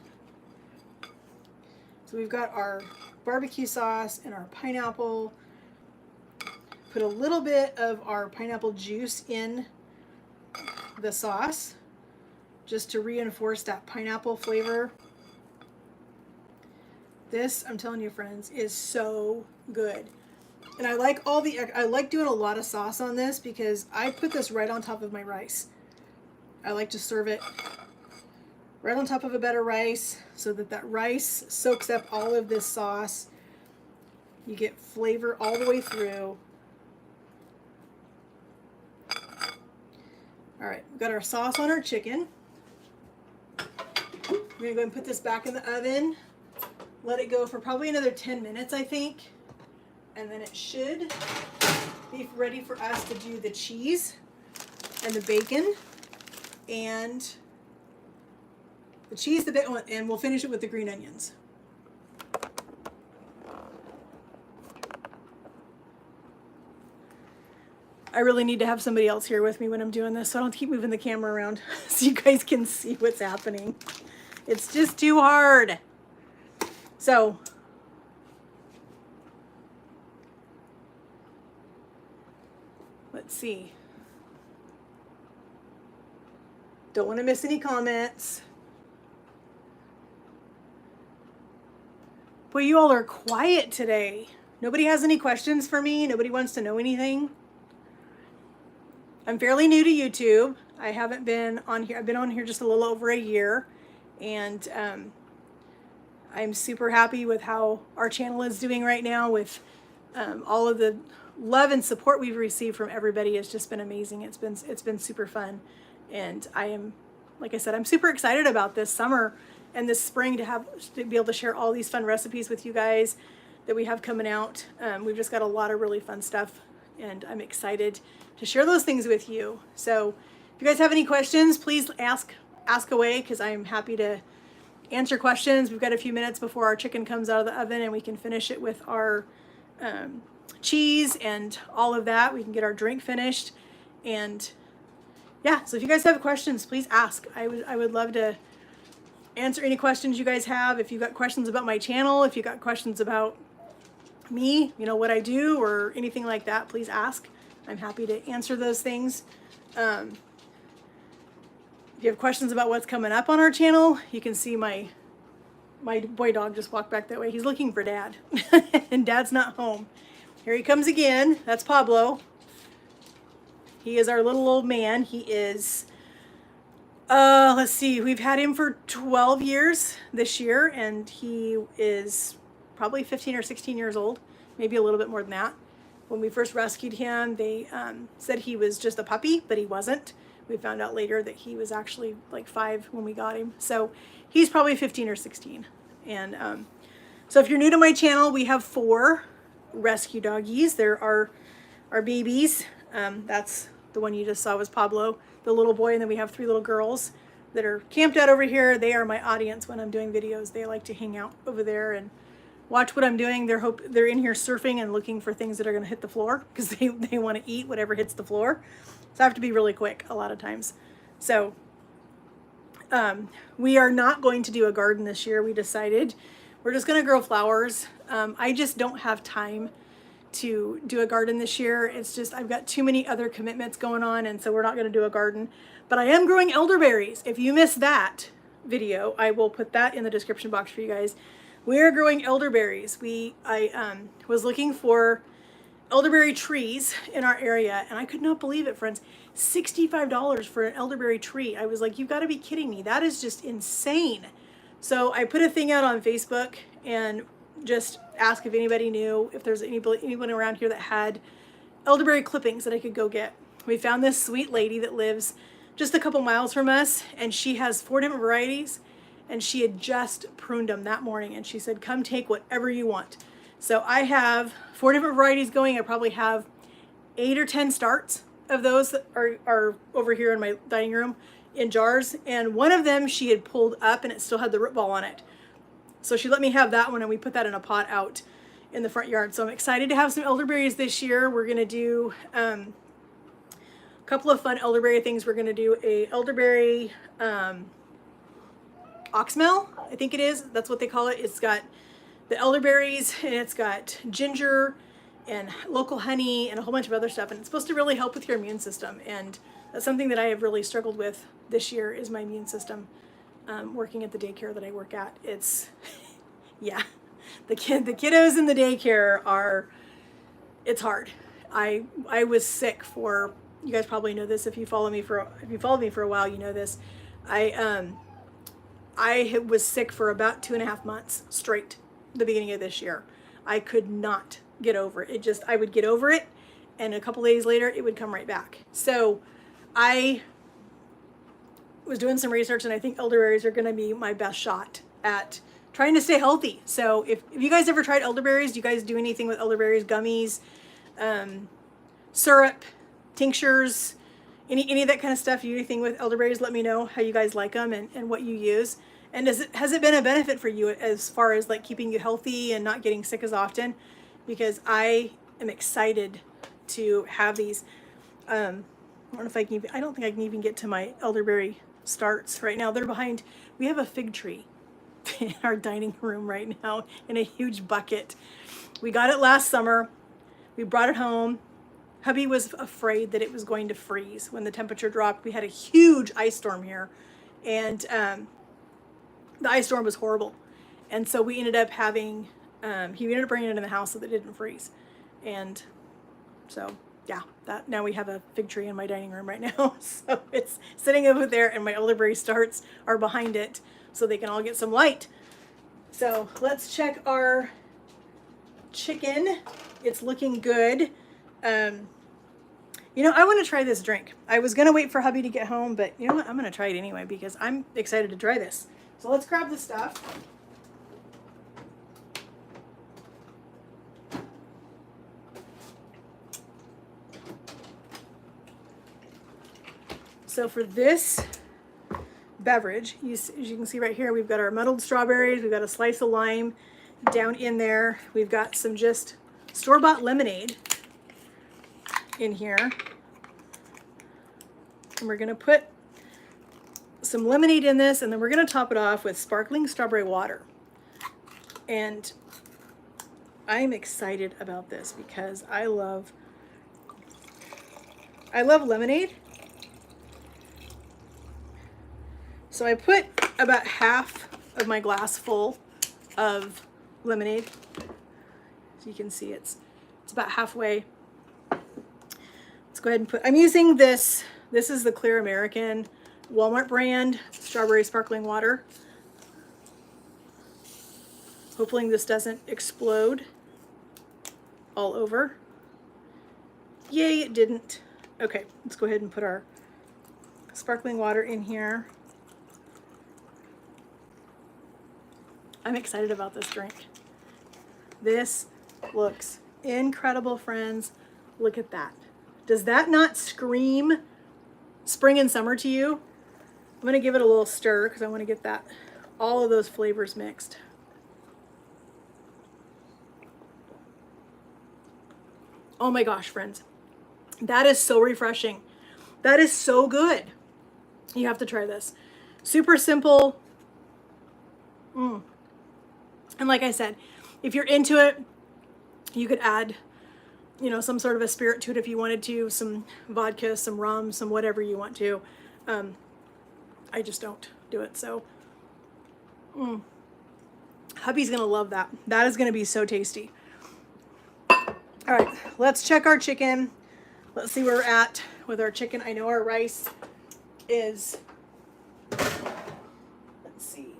So we've got our barbecue sauce and our pineapple. Put a little bit of our pineapple juice in the sauce just to reinforce that pineapple flavor. This, I'm telling you friends, is so good. And I like doing a lot of sauce on this because I put this right on top of my rice. I like to serve it right on top of a bed of rice so that that rice soaks up all of this sauce. You get flavor all the way through. All right, we've got our sauce on our chicken. We're gonna go ahead and put this back in the oven. Let it go for probably another 10 minutes, I think. And then it should be ready for us to do the cheese and the bacon and the cheese, the bacon, and we'll finish it with the green onions. I really need to have somebody else here with me when I'm doing this, so I don't keep moving the camera around so you guys can see what's happening. It's just too hard. So, let's see. Don't want to miss any comments. Boy, you all are quiet today. Nobody has any questions for me. Nobody wants to know anything. I'm fairly new to YouTube. I haven't been on here. I've been on here just a little over a year. And I'm super happy with how our channel is doing right now with all of the love and support we've received from everybody. Has just been amazing. It's been super fun. And I am, like I said, I'm super excited about this summer and this spring to be able to share all these fun recipes with you guys that we have coming out. We've just got a lot of really fun stuff, and I'm excited to share those things with you. So if you guys have any questions, please ask away, because I'm happy to answer questions. We've got a few minutes before our chicken comes out of the oven, and we can finish it with our cheese and all of that. We can get our drink finished. And yeah, so if you guys have questions, please ask. I would love to answer any questions you guys have. If you've got questions about my channel, if you've got questions about me, you know, what I do or anything like that, please ask. I'm happy to answer those things. If you have questions about what's coming up on our channel, you can see my boy dog just walked back that way. He's looking for Dad, and Dad's not home. Here he comes again. That's Pablo. He is our little old man. He is, let's see, we've had him for 12 years this year, and he is probably 15 or 16 years old, maybe a little bit more than that. When we first rescued him, they said he was just a puppy, but he wasn't. We found out later that he was actually like 5 when we got him. So he's probably 15 or 16. And so if you're new to my channel, we have 4 rescue doggies. They're our babies. That's the one you just saw was Pablo, the little boy, and then we have 3 little girls that are camped out over here. They are my audience when I'm doing videos. They like to hang out over there and watch what I'm doing. They're in here surfing and looking for things that are going to hit the floor, because they want to eat whatever hits the floor. So I have to be really quick a lot of times. So we are not going to do a garden this year. We decided we're just gonna grow flowers. I just don't have time to do a garden this year. It's just, I've got too many other commitments going on, and so we're not gonna do a garden. But I am growing elderberries. If you missed that video, I will put that in the description box for you guys. We are growing elderberries. I was looking for elderberry trees in our area, and I could not believe it, friends. $65 for an elderberry tree. I was like, you've got to be kidding me. That is just insane. So I put a thing out on Facebook and just asked if anybody knew, if there's anyone around here that had elderberry clippings that I could go get. We found this sweet lady that lives just a couple miles from us, and she has 4 different varieties, and she had just pruned them that morning, and she said, come take whatever you want. So I have 4 different varieties going. I probably have 8 or 10 starts of those that are over here in my dining room in jars, and one of them she had pulled up and it still had the root ball on it. So she let me have that one, and we put that in a pot out in the front yard. So I'm excited to have some elderberries this year. We're gonna do a couple of fun elderberry things. We're gonna do a elderberry oxmel, I think it is. That's what they call it. It's got the elderberries, and it's got ginger and local honey and a whole bunch of other stuff, and it's supposed to really help with your immune system. And that's something that I have really struggled with this year, is my immune system. Working at the daycare that I work at, it's yeah, the kiddos in the daycare are, it's hard. I was sick for, you guys probably know this if you followed me for a while, you know this. I was sick for about 2.5 months straight the beginning of this year. I could not get over it. I would get over it, and a couple days later it would come right back. So I was doing some research, and I think elderberries are going to be my best shot at trying to stay healthy. So if you guys ever tried elderberries, do you guys do anything with elderberries, gummies, syrup, tinctures, any of that kind of stuff? You do anything with elderberries? Let me know how you guys like them and what you use. And has it been a benefit for you as far as like keeping you healthy and not getting sick as often? Because I am excited to have these. I don't know if I can I don't think I can even get to my elderberry starts right now. They're behind. We have a fig tree in our dining room right now in a huge bucket. We got it last summer. We brought it home. Hubby was afraid that it was going to freeze when the temperature dropped. We had a huge ice storm here, and the ice storm was horrible. And so we ended up having, he ended up bringing it in the house so that it didn't freeze. And so, yeah, now we have a fig tree in my dining room right now. So it's sitting over there, and my elderberry starts are behind it so they can all get some light. So let's check our chicken. It's looking good. You know, I want to try this drink. I was going to wait for hubby to get home, but you know what? I'm going to try it anyway because I'm excited to try this. So let's grab the stuff. So for this beverage, as you can see right here, we've got our muddled strawberries, we've got a slice of lime down in there, we've got some just store-bought lemonade in here, and we're gonna put some lemonade in this, and then we're gonna top it off with sparkling strawberry water. And I'm excited about this because I love lemonade. So I put about half of my glass full of lemonade. So you can see it's about halfway. Let's go ahead and I'm using this is the Clear American Walmart brand strawberry sparkling water. Hopefully this doesn't explode all over. Yay, it didn't. Okay, let's go ahead and put our sparkling water in here. I'm excited about this drink. This looks incredible, friends. Look at that. Does that not scream spring and summer to you? I'm going to give it a little stir because I want to get all of those flavors mixed. Oh my gosh, friends. That is so refreshing. That is so good. You have to try this. Super simple. And like I said, if you're into it, you could add, you know, some sort of a spirit to it if you wanted to, some vodka, some rum, some whatever you want to. I just don't do it. So hubby's gonna love that. That is gonna be so tasty. All right, let's check our chicken. Let's see where we're at with our chicken. I know our rice is, let's see.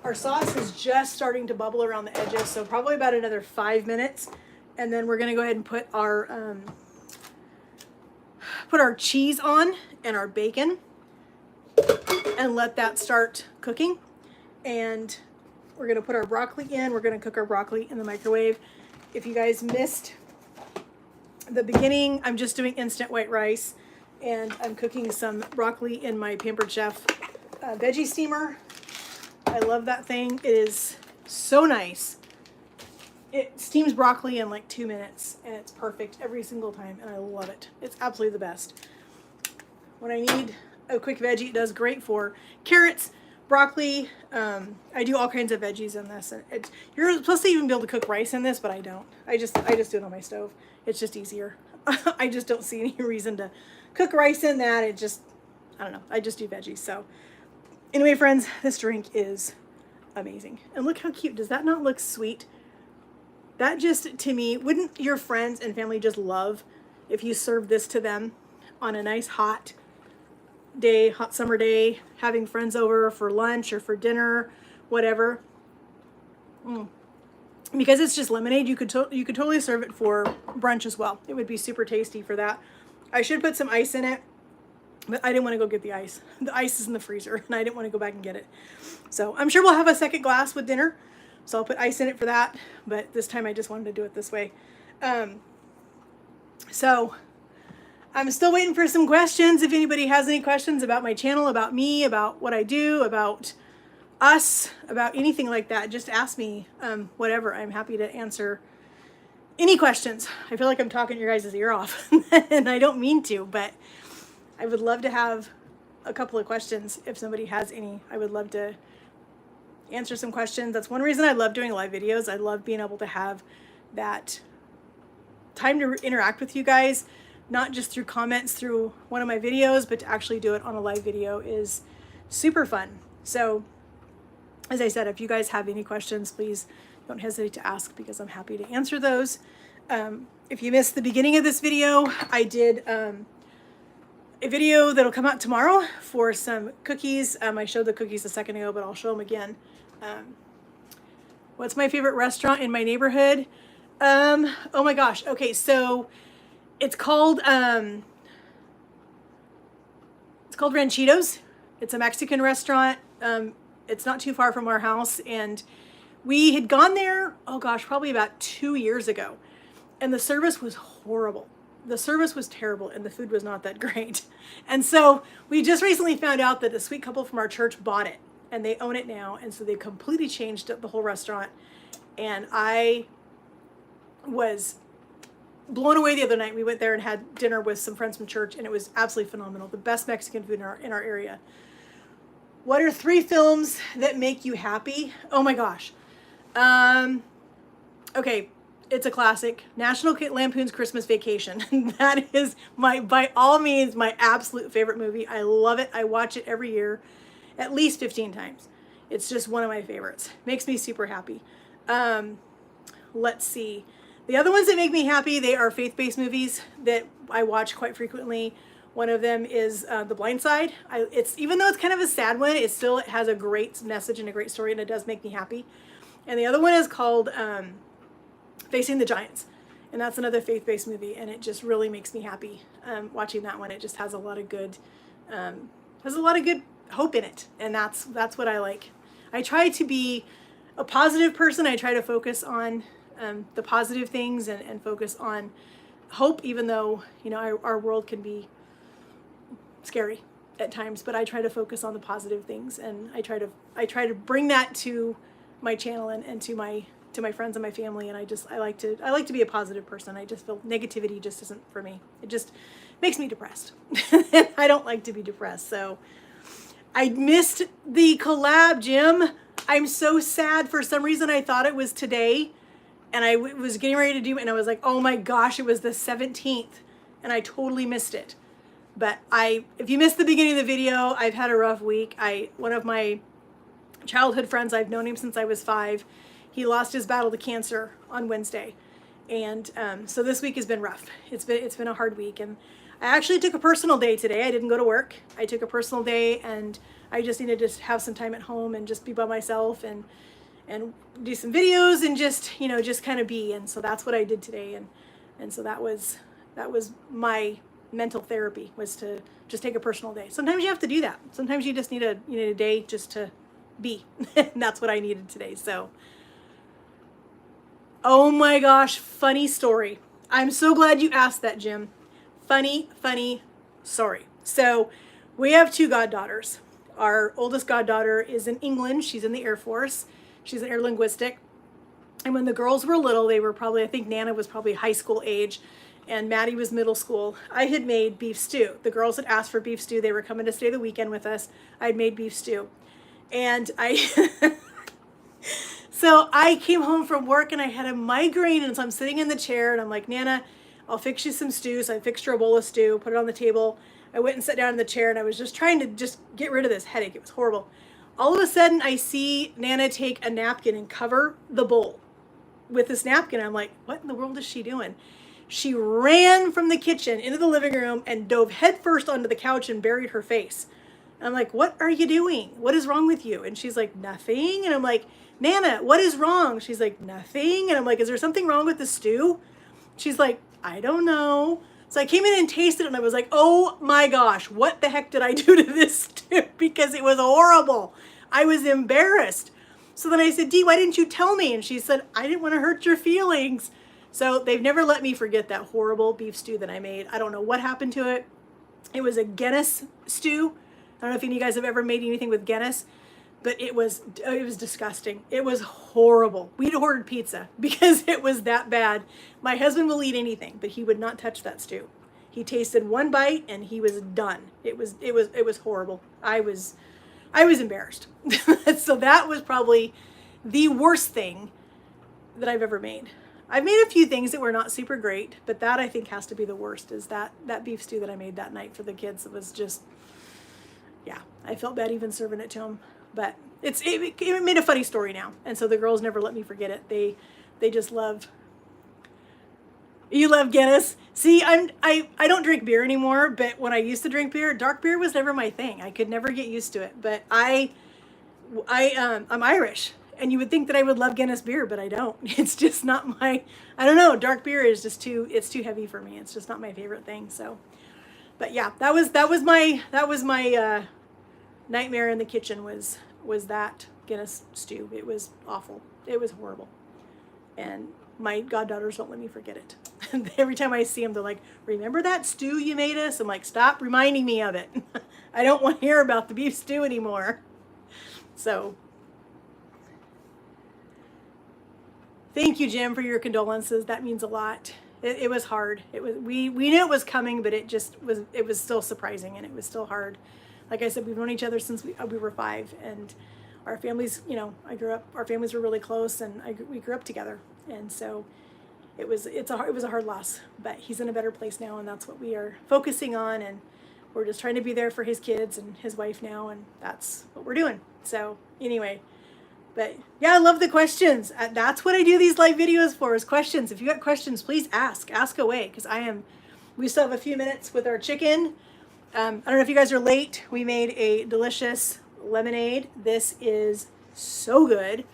Our sauce is just starting to bubble around the edges, so probably about another 5 minutes. And then we're gonna go ahead and put our cheese on and our bacon and let that start cooking. And we're gonna put our broccoli in. We're gonna cook our broccoli in the microwave. If you guys missed the beginning, I'm just doing instant white rice, and I'm cooking some broccoli in my Pampered Chef veggie steamer. I love that thing. It is so nice. It steams broccoli in like 2 minutes, and it's perfect every single time, and I love it. It's absolutely the best. When I need a quick veggie, it does great for carrots, broccoli. I do all kinds of veggies in this. And you're supposed to even be able to cook rice in this, but I don't. I just do it on my stove. It's just easier. I just don't see any reason to cook rice in that. It just, I don't know. I just do veggies. So anyway, friends, this drink is amazing. And look how cute. Does that not look sweet? That just, to me, wouldn't your friends and family just love if you served this to them on a nice hot day, hot summer day, having friends over for lunch or for dinner, whatever. Because it's just lemonade, you could totally serve it for brunch as well. It would be super tasty for that. I should put some ice in it, but I didn't want to go get the ice. The ice is in the freezer, and I didn't want to go back and get it. So I'm sure we'll have a second glass with dinner. So I'll put ice in it for that, but this time I just wanted to do it this way. So I'm still waiting for some questions. If anybody has any questions about my channel, about me, about what I do, about us, about anything like that, just ask me, whatever. I'm happy to answer any questions. I feel like I'm talking your guys' ear off, and I don't mean to, but I would love to have a couple of questions. If somebody has any, I would love to answer some questions. That's one reason I love doing live videos. I love being able to have that time to interact with you guys, not just through comments through one of my videos, but to actually do it on a live video is super fun. So as I said, if you guys have any questions, please don't hesitate to ask, because I'm happy to answer those. If you missed the beginning of this video, I did a video that'll come out tomorrow for some cookies. I showed the cookies a second ago, but I'll show them again. What's my favorite restaurant in my neighborhood? Oh my gosh. Okay, so it's called Ranchitos. It's a Mexican restaurant. It's not too far from our house, and we had gone there, oh gosh, probably about 2 years ago, and the service was horrible. The service was terrible, and the food was not that great. And so we just recently found out that a sweet couple from our church bought it, and they own it now, and so they completely changed the whole restaurant. And I was blown away the other night. We went there and had dinner with some friends from church, and it was absolutely phenomenal. The best Mexican food in our area. What are 3 films that make you happy? Oh my gosh. Okay, it's a classic. National Lampoon's Christmas Vacation. That is by all means, my absolute favorite movie. I love it. I watch it every year, at least 15 times. It's just one of my favorites. Makes me super happy. Let's see. The other ones that make me happy, they are faith-based movies that I watch quite frequently. One of them is The Blind Side. Even though it's kind of a sad one, it still has a great message and a great story, and it does make me happy. And the other one is called Facing the Giants, and that's another faith-based movie, and it just really makes me happy watching that one. It just has a lot of good hope in it, and that's what I like. I try to be a positive person. I try to focus on the positive things and focus on hope, even though, you know, our world can be scary at times, but I try to focus on the positive things, and I try to bring that to my channel and to my friends and my family. And I like to be a positive person. I just feel negativity just isn't for me. It just makes me depressed. I don't like to be depressed. So I missed the collab, Jim. I'm so sad. For some reason, I thought it was today, and I was getting ready to do it, and I was like, oh my gosh, it was the 17th, and I totally missed it. But if you missed the beginning of the video, I've had a rough week. One of my childhood friends, I've known him since I was 5. He lost his battle to cancer on Wednesday. And so this week has been rough. It's been a hard week. And I actually took a personal day today. I didn't go to work. I took a personal day, and I just needed to have some time at home and just be by myself and do some videos and just, you know, just kind of be. And so that's what I did today. And so that was my mental therapy, was to just take a personal day. Sometimes you have to do that. Sometimes you just need a day just to be. And that's what I needed today. So, oh my gosh, funny story. I'm so glad you asked that, Jim. Funny story. So we have 2 goddaughters. Our oldest goddaughter is in England. She's in the Air Force. She's an air linguistic. And when the girls were little, they were probably, I think Nana was probably high school age, and Maddie was middle school. I had made beef stew. The girls had asked for beef stew. They were coming to stay the weekend with us. I had made beef stew. And so I came home from work and I had a migraine, and so I'm sitting in the chair and I'm like, Nana, I'll fix you some stew. So I fixed her a bowl of stew, put it on the table. I went and sat down in the chair, and I was just trying to just get rid of this headache. It was horrible. All of a sudden I see Nana take a napkin and cover the bowl with this napkin. I'm like, what in the world is she doing? She ran from the kitchen into the living room and dove headfirst onto the couch and buried her face. I'm like, what are you doing? What is wrong with you? And she's like, nothing. And I'm like, Nana, what is wrong? She's like, nothing. And I'm like, is there something wrong with the stew? She's like, I don't know. So I came in and tasted it, and I was like, oh my gosh, what the heck did I do to this stew? Because it was horrible. I was embarrassed. So then I said, Dee, why didn't you tell me? And she said, I didn't want to hurt your feelings. So they've never let me forget that horrible beef stew that I made. I don't know what happened to it. It was a Guinness stew. I don't know if any of you guys have ever made anything with Guinness, but it was disgusting. It was horrible. We'd ordered pizza because it was that bad. My husband will eat anything, but he would not touch that stew. He tasted one bite and he was done. It was horrible. I was embarrassed. So that was probably the worst thing that I've ever made. I've made a few things that were not super great, but that I think has to be the worst, is that beef stew that I made that night for the kids. It was just, yeah, I felt bad even serving it to them. But it made a funny story now, and so the girls never let me forget it. They just love. You love Guinness. See, I don't drink beer anymore, but when I used to drink beer, dark beer was never my thing. I could never get used to it. But I'm Irish, and you would think that I would love Guinness beer, but I don't. It's just not my. I don't know. Dark beer is just it's too heavy for me. It's just not my favorite thing. So, but yeah, that was my nightmare in the kitchen was that Guinness stew. It was awful. It was horrible. And my goddaughters don't let me forget it. Every time I see them, they're like, remember that stew you made us? I'm like, stop reminding me of it. I don't want to hear about the beef stew anymore. So, thank you, Jim, for your condolences. That means a lot. It was hard. We knew it was coming, but it was still surprising, and it was still hard. Like I said, we've known each other since we were 5, and our families, our families were really close, and we grew up together. And so it was a hard loss, but he's in a better place now, and that's what we are focusing on, and we're just trying to be there for his kids and his wife now, and that's what we're doing. So anyway, but yeah, I love the questions. That's what I do these live videos for, is questions. If you got questions, please ask away, because we still have a few minutes with our chicken. I don't know if you guys are late. We made a delicious lemonade. This is so good.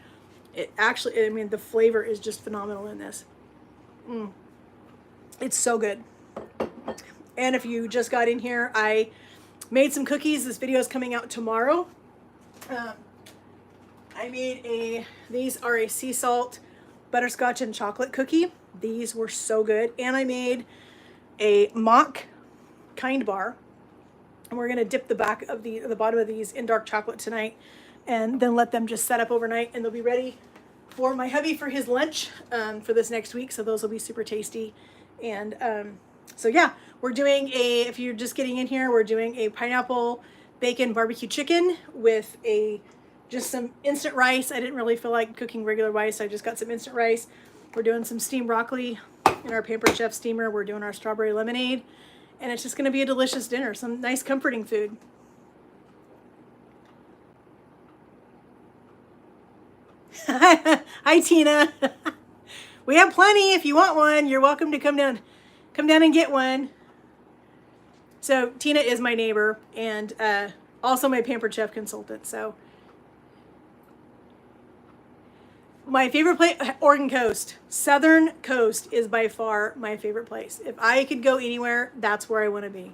It actually, the flavor is just phenomenal in this. It's so good. And if you just got in here, I made some cookies. This video is coming out tomorrow. I made these are a sea salt butterscotch and chocolate cookie. These were so good. And I made a mock kind bar. And we're gonna dip the bottom of these in dark chocolate tonight, and then let them just set up overnight, and they'll be ready for my hubby for his lunch for this next week. So those will be super tasty. And so yeah, we're doing if you're just getting in here, we're doing a pineapple bacon barbecue chicken with a just some instant rice. I didn't really feel like cooking regular rice, so I just got some instant rice. We're doing some steamed broccoli in our Pampered Chef steamer. We're doing our strawberry lemonade, and it's just going to be a delicious dinner, some nice comforting food. Hi, Tina. We have plenty. If you want one, you're welcome to come down and get one. So Tina is my neighbor and also my Pampered Chef consultant. So my favorite place, Oregon Coast. Southern Coast is by far my favorite place. If I could go anywhere, that's where I want to be.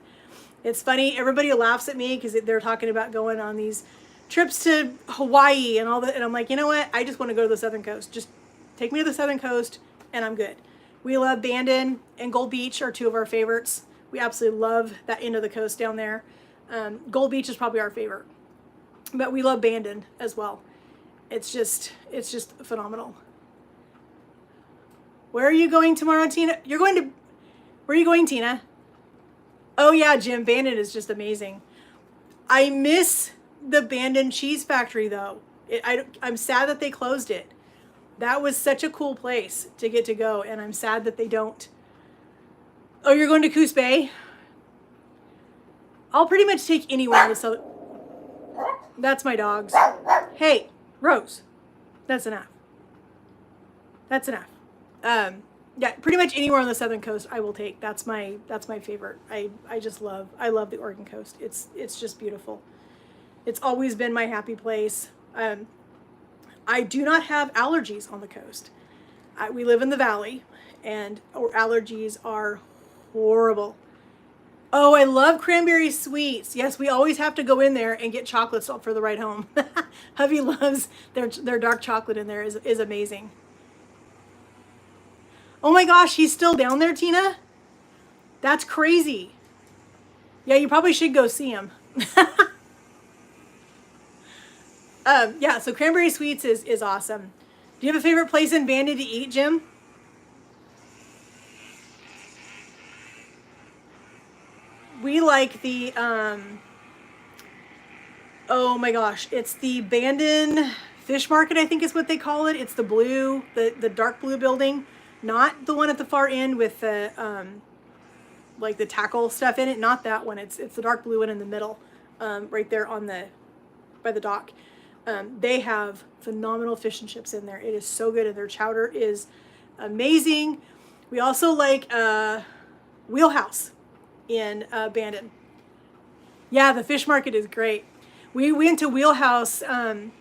It's funny, everybody laughs at me because they're talking about going on these trips to Hawaii and all that, and I'm like, you know what? I just want to go to the Southern Coast. Just take me to the Southern Coast, and I'm good. We love Bandon and Gold Beach are two of our favorites. We absolutely love that end of the coast down there. Gold Beach is probably our favorite, but we love Bandon as well. It's just phenomenal. Where are you going tomorrow, Tina? Where are you going, Tina? Oh yeah, Jim, Bandon is just amazing. I miss the Bandon Cheese Factory though. I'm sad that they closed it. That was such a cool place to get to go, and I'm sad that they don't. Oh, you're going to Coos Bay? I'll pretty much take anywhere in the southern. That's my dogs. Hey, Rose, that's enough. That's enough. Yeah, pretty much anywhere on the Southern Coast I will take. That's my favorite. I love the Oregon coast. It's just beautiful. It's always been my happy place. I do not have allergies on the coast. We live in the valley, and our allergies are horrible. Oh, I love cranberry sweets. Yes, we always have to go in there and get chocolates for the ride home. Hubby loves their dark chocolate in there is amazing. Oh my gosh, he's still down there, Tina? That's crazy. Yeah, you probably should go see him. Yeah, so cranberry sweets is awesome. Do you have a favorite place in Bandon to eat, Jim? We like the, oh my gosh, it's the Bandon Fish Market, I think is what they call it. It's the blue, the dark blue building, not the one at the far end with the, like the tackle stuff in it. Not that one. It's the dark blue one in the middle, right there by the dock. They have phenomenal fish and chips in there. It is so good, and their chowder is amazing. We also like Wheelhouse in Bandon. Yeah, the fish market is great. We went to Wheelhouse when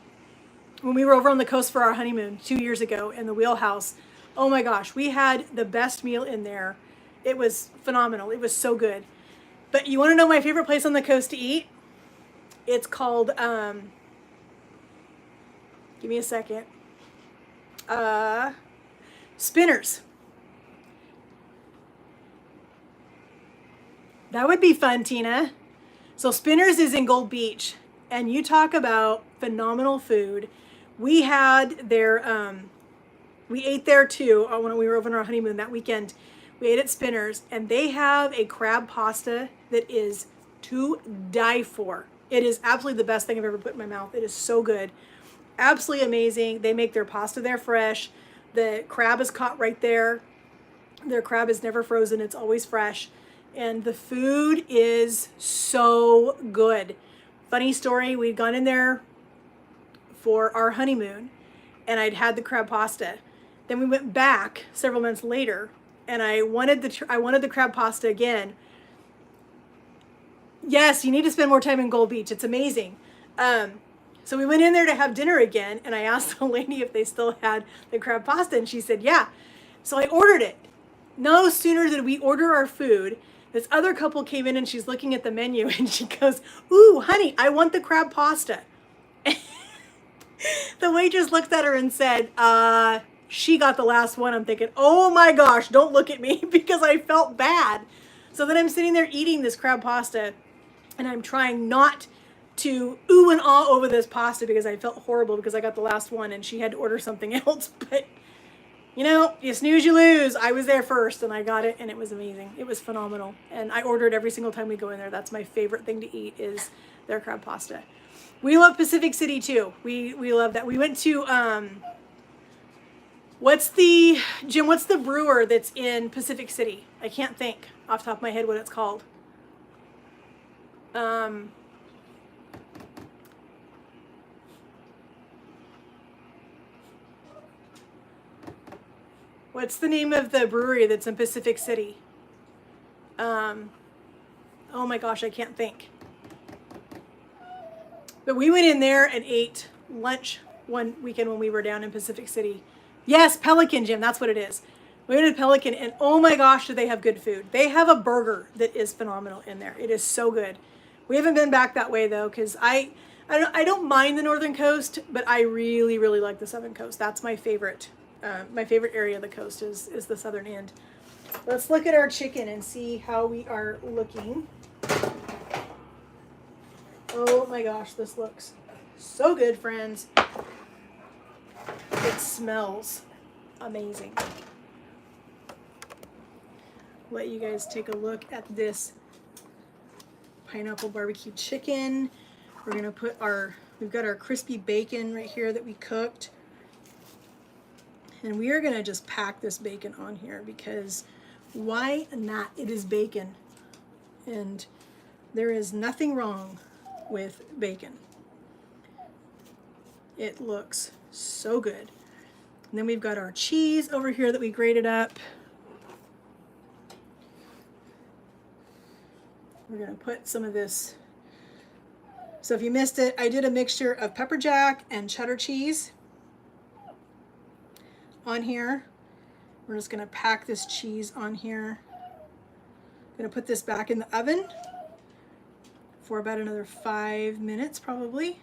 we were over on the coast for our honeymoon 2 years ago, and the Wheelhouse, oh my gosh, we had the best meal in there. It was phenomenal. It was so good. But you want to know my favorite place on the coast to eat? It's called, give me a second, Spinners. That would be fun, Tina. So Spinners is in Gold Beach, and you talk about phenomenal food. We had their, we ate there too when we were over on our honeymoon that weekend. We ate at Spinners, and they have a crab pasta that is to die for. It is absolutely the best thing I've ever put in my mouth. It is so good. Absolutely amazing. They make their pasta there fresh. The crab is caught right there. Their crab is never frozen. It's always fresh. And the food is so good. Funny story, we'd gone in there for our honeymoon, and I'd had the crab pasta. Then we went back several months later, and I wanted the crab pasta again. Yes, you need to spend more time in Gold Beach. It's amazing. So we went in there to have dinner again, and I asked the lady if they still had the crab pasta, and she said, yeah. So I ordered it. No sooner did we order our food, this other couple came in, and she's looking at the menu, and she goes, ooh, honey, I want the crab pasta. The waitress looked at her and said, she got the last one. I'm thinking, oh my gosh, don't look at me, because I felt bad. So then I'm sitting there eating this crab pasta, and I'm trying not to ooh and ah over this pasta because I felt horrible because I got the last one and she had to order something else. But you know, you snooze, you lose. I was there first and I got it, and it was amazing. It was phenomenal. And I order it every single time we go in there. That's my favorite thing to eat is their crab pasta. We love Pacific City too. We love that. We went to what's the brewer that's in Pacific City? I can't think off the top of my head what it's called. What's the name of the brewery that's in Pacific City? Oh my gosh, I can't think. But we went in there and ate lunch one weekend when we were down in Pacific City. Yes, Pelican, Jim, that's what it is. We went to Pelican, and oh my gosh, do they have good food. They have a burger that is phenomenal in there. It is so good. We haven't been back that way, though, because I don't mind the Northern Coast, but I really, really like the Southern Coast. That's my favorite. My favorite area of the coast is the southern end. Let's look at our chicken and see how we are looking. Oh my gosh, this looks so good, friends. It smells amazing. Let you guys take a look at this pineapple barbecue chicken. We're gonna put we've got our crispy bacon right here that we cooked. And we are gonna just pack this bacon on here because why not? It is bacon. And there is nothing wrong with bacon. It looks so good. And then we've got our cheese over here that we grated up. We're gonna put some of this. So if you missed it, I did a mixture of pepper jack and cheddar cheese on here. We're just gonna pack this cheese on here. Gonna put this back in the oven for about another 5 minutes probably.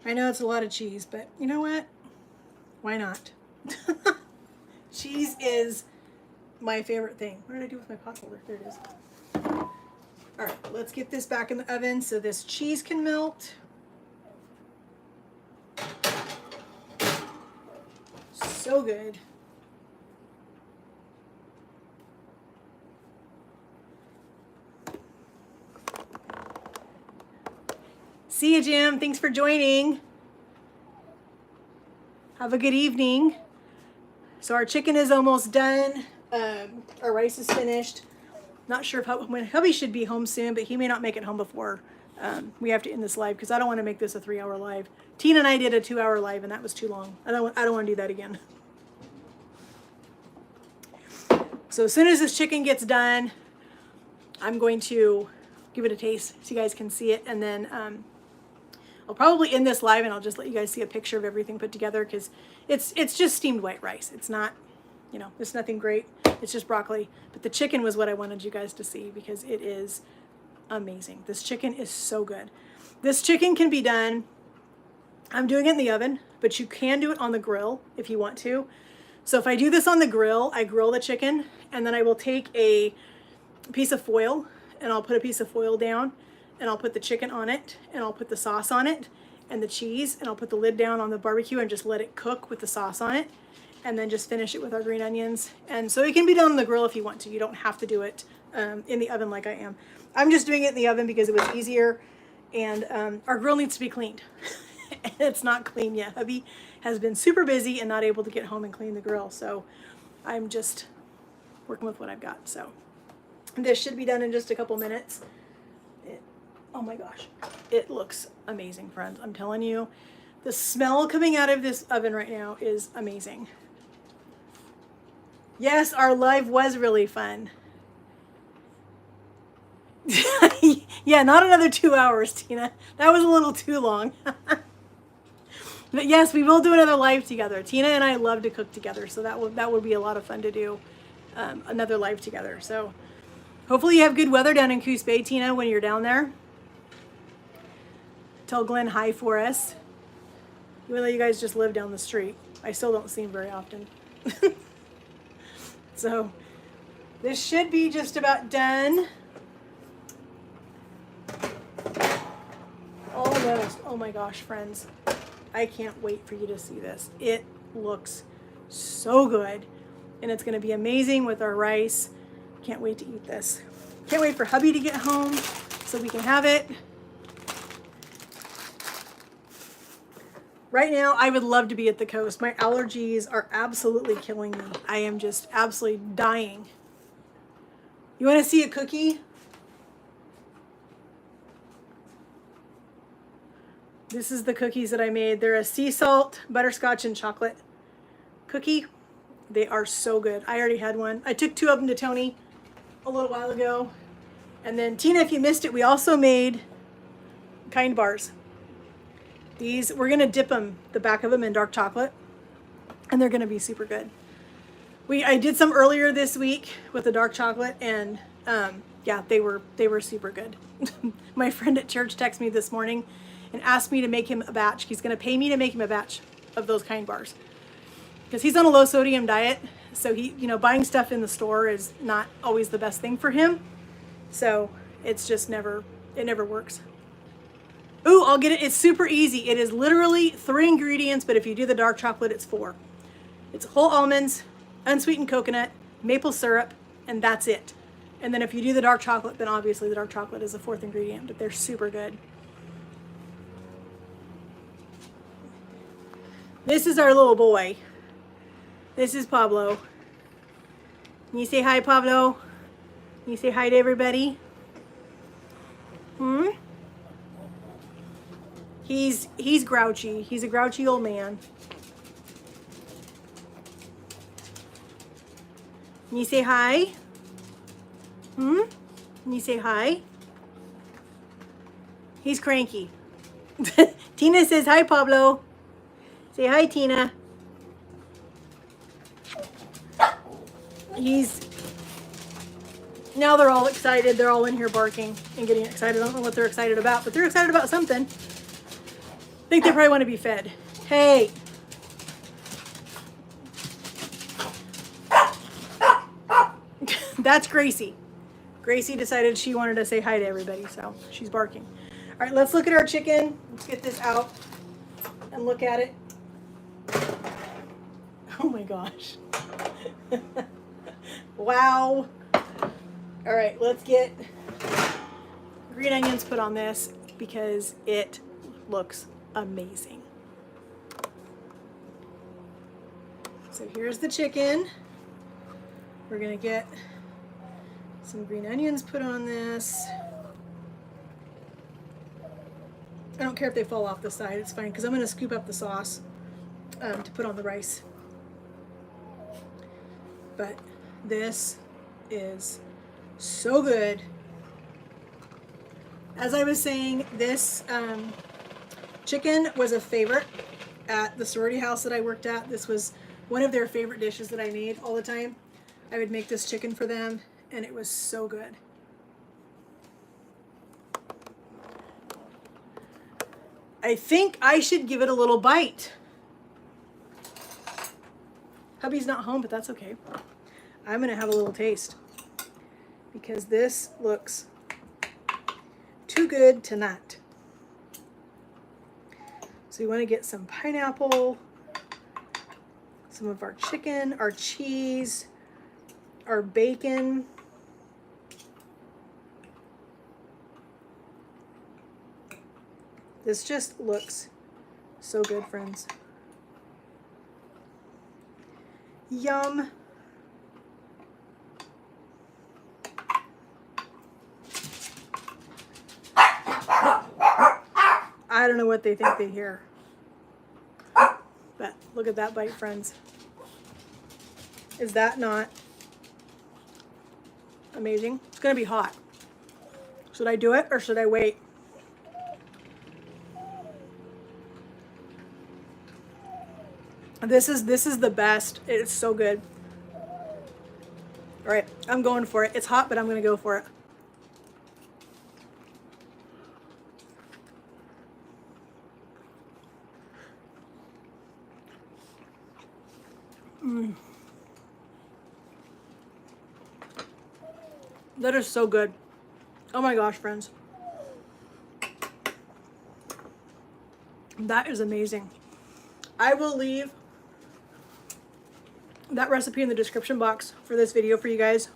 I know it's a lot of cheese, but you know what? Why not? Cheese is my favorite thing. What did I do with my pot holder? There it is. All right, let's get this back in the oven so this cheese can melt. So good. See you, Jim. Thanks for joining. Have a good evening. So our chicken is almost done. Our rice is finished. Not sure if when hubby should be home soon, but he may not make it home before we have to end this live because I don't want to make this a 3-hour live. Tina and I did a 2-hour live and that was too long. I don't want to do that again. So as soon as this chicken gets done, I'm going to give it a taste so you guys can see it, and then I'll probably end this live and I'll just let you guys see a picture of everything put together because it's just steamed white rice. It's not, it's nothing great. It's just broccoli. But the chicken was what I wanted you guys to see because it is amazing. This chicken is so good. This chicken can be done, I'm doing it in the oven, but you can do it on the grill if you want to. So if I do this on the grill, I grill the chicken and then I will take a piece of foil and I'll put a piece of foil down and I'll put the chicken on it and I'll put the sauce on it and the cheese and I'll put the lid down on the barbecue and just let it cook with the sauce on it and then just finish it with our green onions. And so it can be done on the grill if you want to. You don't have to do it in the oven like I am. I'm just doing it in the oven because it was easier, and our grill needs to be cleaned. It's not clean yet. Hubby has been super busy and not able to get home and clean the grill, so I'm just working with what I've got. So this should be done in just a couple minutes. Oh my gosh, it looks amazing, friends. I'm telling you, the smell coming out of this oven right now is amazing. Yes, our live was really fun. Yeah, not another 2 hours, Tina. That was a little too long. But yes, we will do another live together. Tina and I love to cook together, so that would be a lot of fun to do another live together. So hopefully you have good weather down in Coos Bay, Tina, when you're down there. Tell Glenn hi for us. Even though you guys just live down the street, I still don't see him very often. So this should be just about done. Almost. Oh my gosh, friends. I can't wait for you to see this. It looks so good. And it's going to be amazing with our rice. Can't wait to eat this. Can't wait for hubby to get home so we can have it. Right now, I would love to be at the coast. My allergies are absolutely killing me. I am just absolutely dying. You want to see a cookie? This is the cookies that I made. They're a sea salt, butterscotch, and chocolate cookie. They are so good. I already had one. I took 2 of them to Tony a little while ago. And then Tina, if you missed it, we also made Kind bars. These, we're gonna dip them, the back of them, in dark chocolate, and they're gonna be super good. I did some earlier this week with the dark chocolate, and yeah, they were super good. My friend at church texted me this morning and asked me to make him a batch. He's gonna pay me to make him a batch of those Kind bars because he's on a low sodium diet. So he, you know, buying stuff in the store is not always the best thing for him. So it's just it never works. Ooh, I'll get it. It's super easy. It is literally 3 ingredients, but if you do the dark chocolate, it's 4. It's whole almonds, unsweetened coconut, maple syrup, and that's it. And then if you do the dark chocolate, then obviously the dark chocolate is the 4th ingredient, but they're super good. This is our little boy. This is Pablo. Can you say hi, Pablo? Can you say hi to everybody? He's grouchy. He's a grouchy old man. Can you say hi? Can you say hi? He's cranky. Tina says hi, Pablo. Say hi, Tina. Now they're all excited. They're all in here barking and getting excited. I don't know what they're excited about, but they're excited about something. I think they probably want to be fed. Hey. That's Gracie. Gracie decided she wanted to say hi to everybody, so she's barking. All right, let's look at our chicken. Let's get this out and look at it. Oh my gosh. Wow. All right, let's get green onions put on this because it looks amazing. So here's the chicken. We're gonna get some green onions put on this. I don't care if they fall off the side, it's fine because I'm gonna scoop up the sauce to put on the rice. But this is so good. As I was saying, this chicken was a favorite at the sorority house that I worked at. This was one of their favorite dishes that I made all the time. I would make this chicken for them, and it was so good. I think I should give it a little bite. Hubby's not home, but that's okay. I'm gonna have a little taste because this looks too good to not. So you want to get some pineapple, some of our chicken, our cheese, our bacon. This just looks so good, friends. Yum. I don't know what they think they hear. But look at that bite, friends. Is that not amazing? It's gonna be hot. Should I do it or should I wait? This is the best. It's so good. All right, I'm going for it. It's hot, but I'm gonna go for it. That is so good. Oh my gosh, friends. That is amazing. I will leave that recipe in the description box for this video for you guys.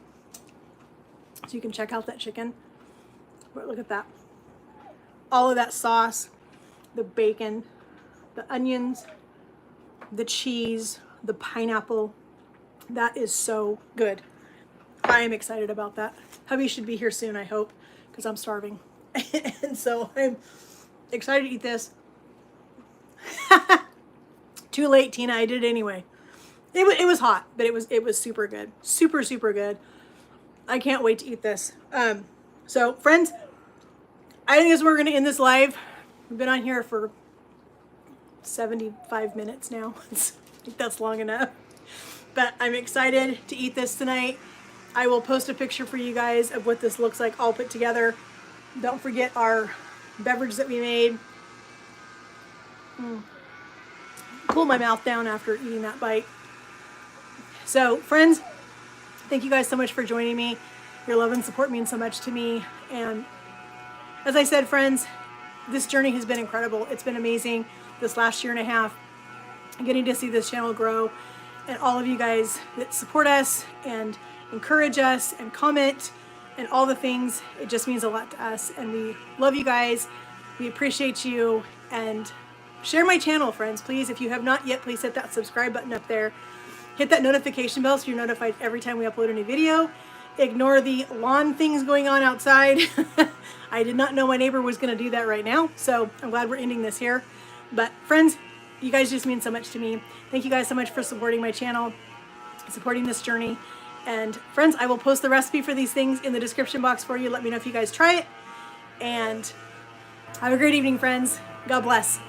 so you can check out that chicken. But look at that. All of that sauce, the bacon, the onions, the cheese, the pineapple. That is so good. I am excited about that. Hubby should be here soon, I hope, because I'm starving. And so I'm excited to eat this. Too late, Tina. I did it anyway. It was hot, but it was super good. Super, super good. I can't wait to eat this. So friends, I think we're going to end this live. We've been on here for 75 minutes now. I think that's long enough. But I'm excited to eat this tonight. I will post a picture for you guys of what this looks like all put together. Don't forget our beverage that we made. Pull my mouth down after eating that bite. So friends, thank you guys so much for joining me. Your love and support means so much to me. And as I said, friends, this journey has been incredible. It's been amazing this last year and a half, getting to see this channel grow, and all of you guys that support us and encourage us and comment and all the things. It just means a lot to us, and we love you guys. We appreciate you, and share my channel, friends, please. If you have not yet, please hit that subscribe button up there. Hit that notification bell so you're notified every time we upload a new video. Ignore the lawn things going on outside. I did not know my neighbor was going to do that right now, so I'm glad we're ending this here. But friends, you guys just mean so much to me. Thank you guys so much for supporting my channel, supporting this journey. And friends, I will post the recipe for these things in the description box for you. Let me know if you guys try it. And have a great evening, friends. God bless.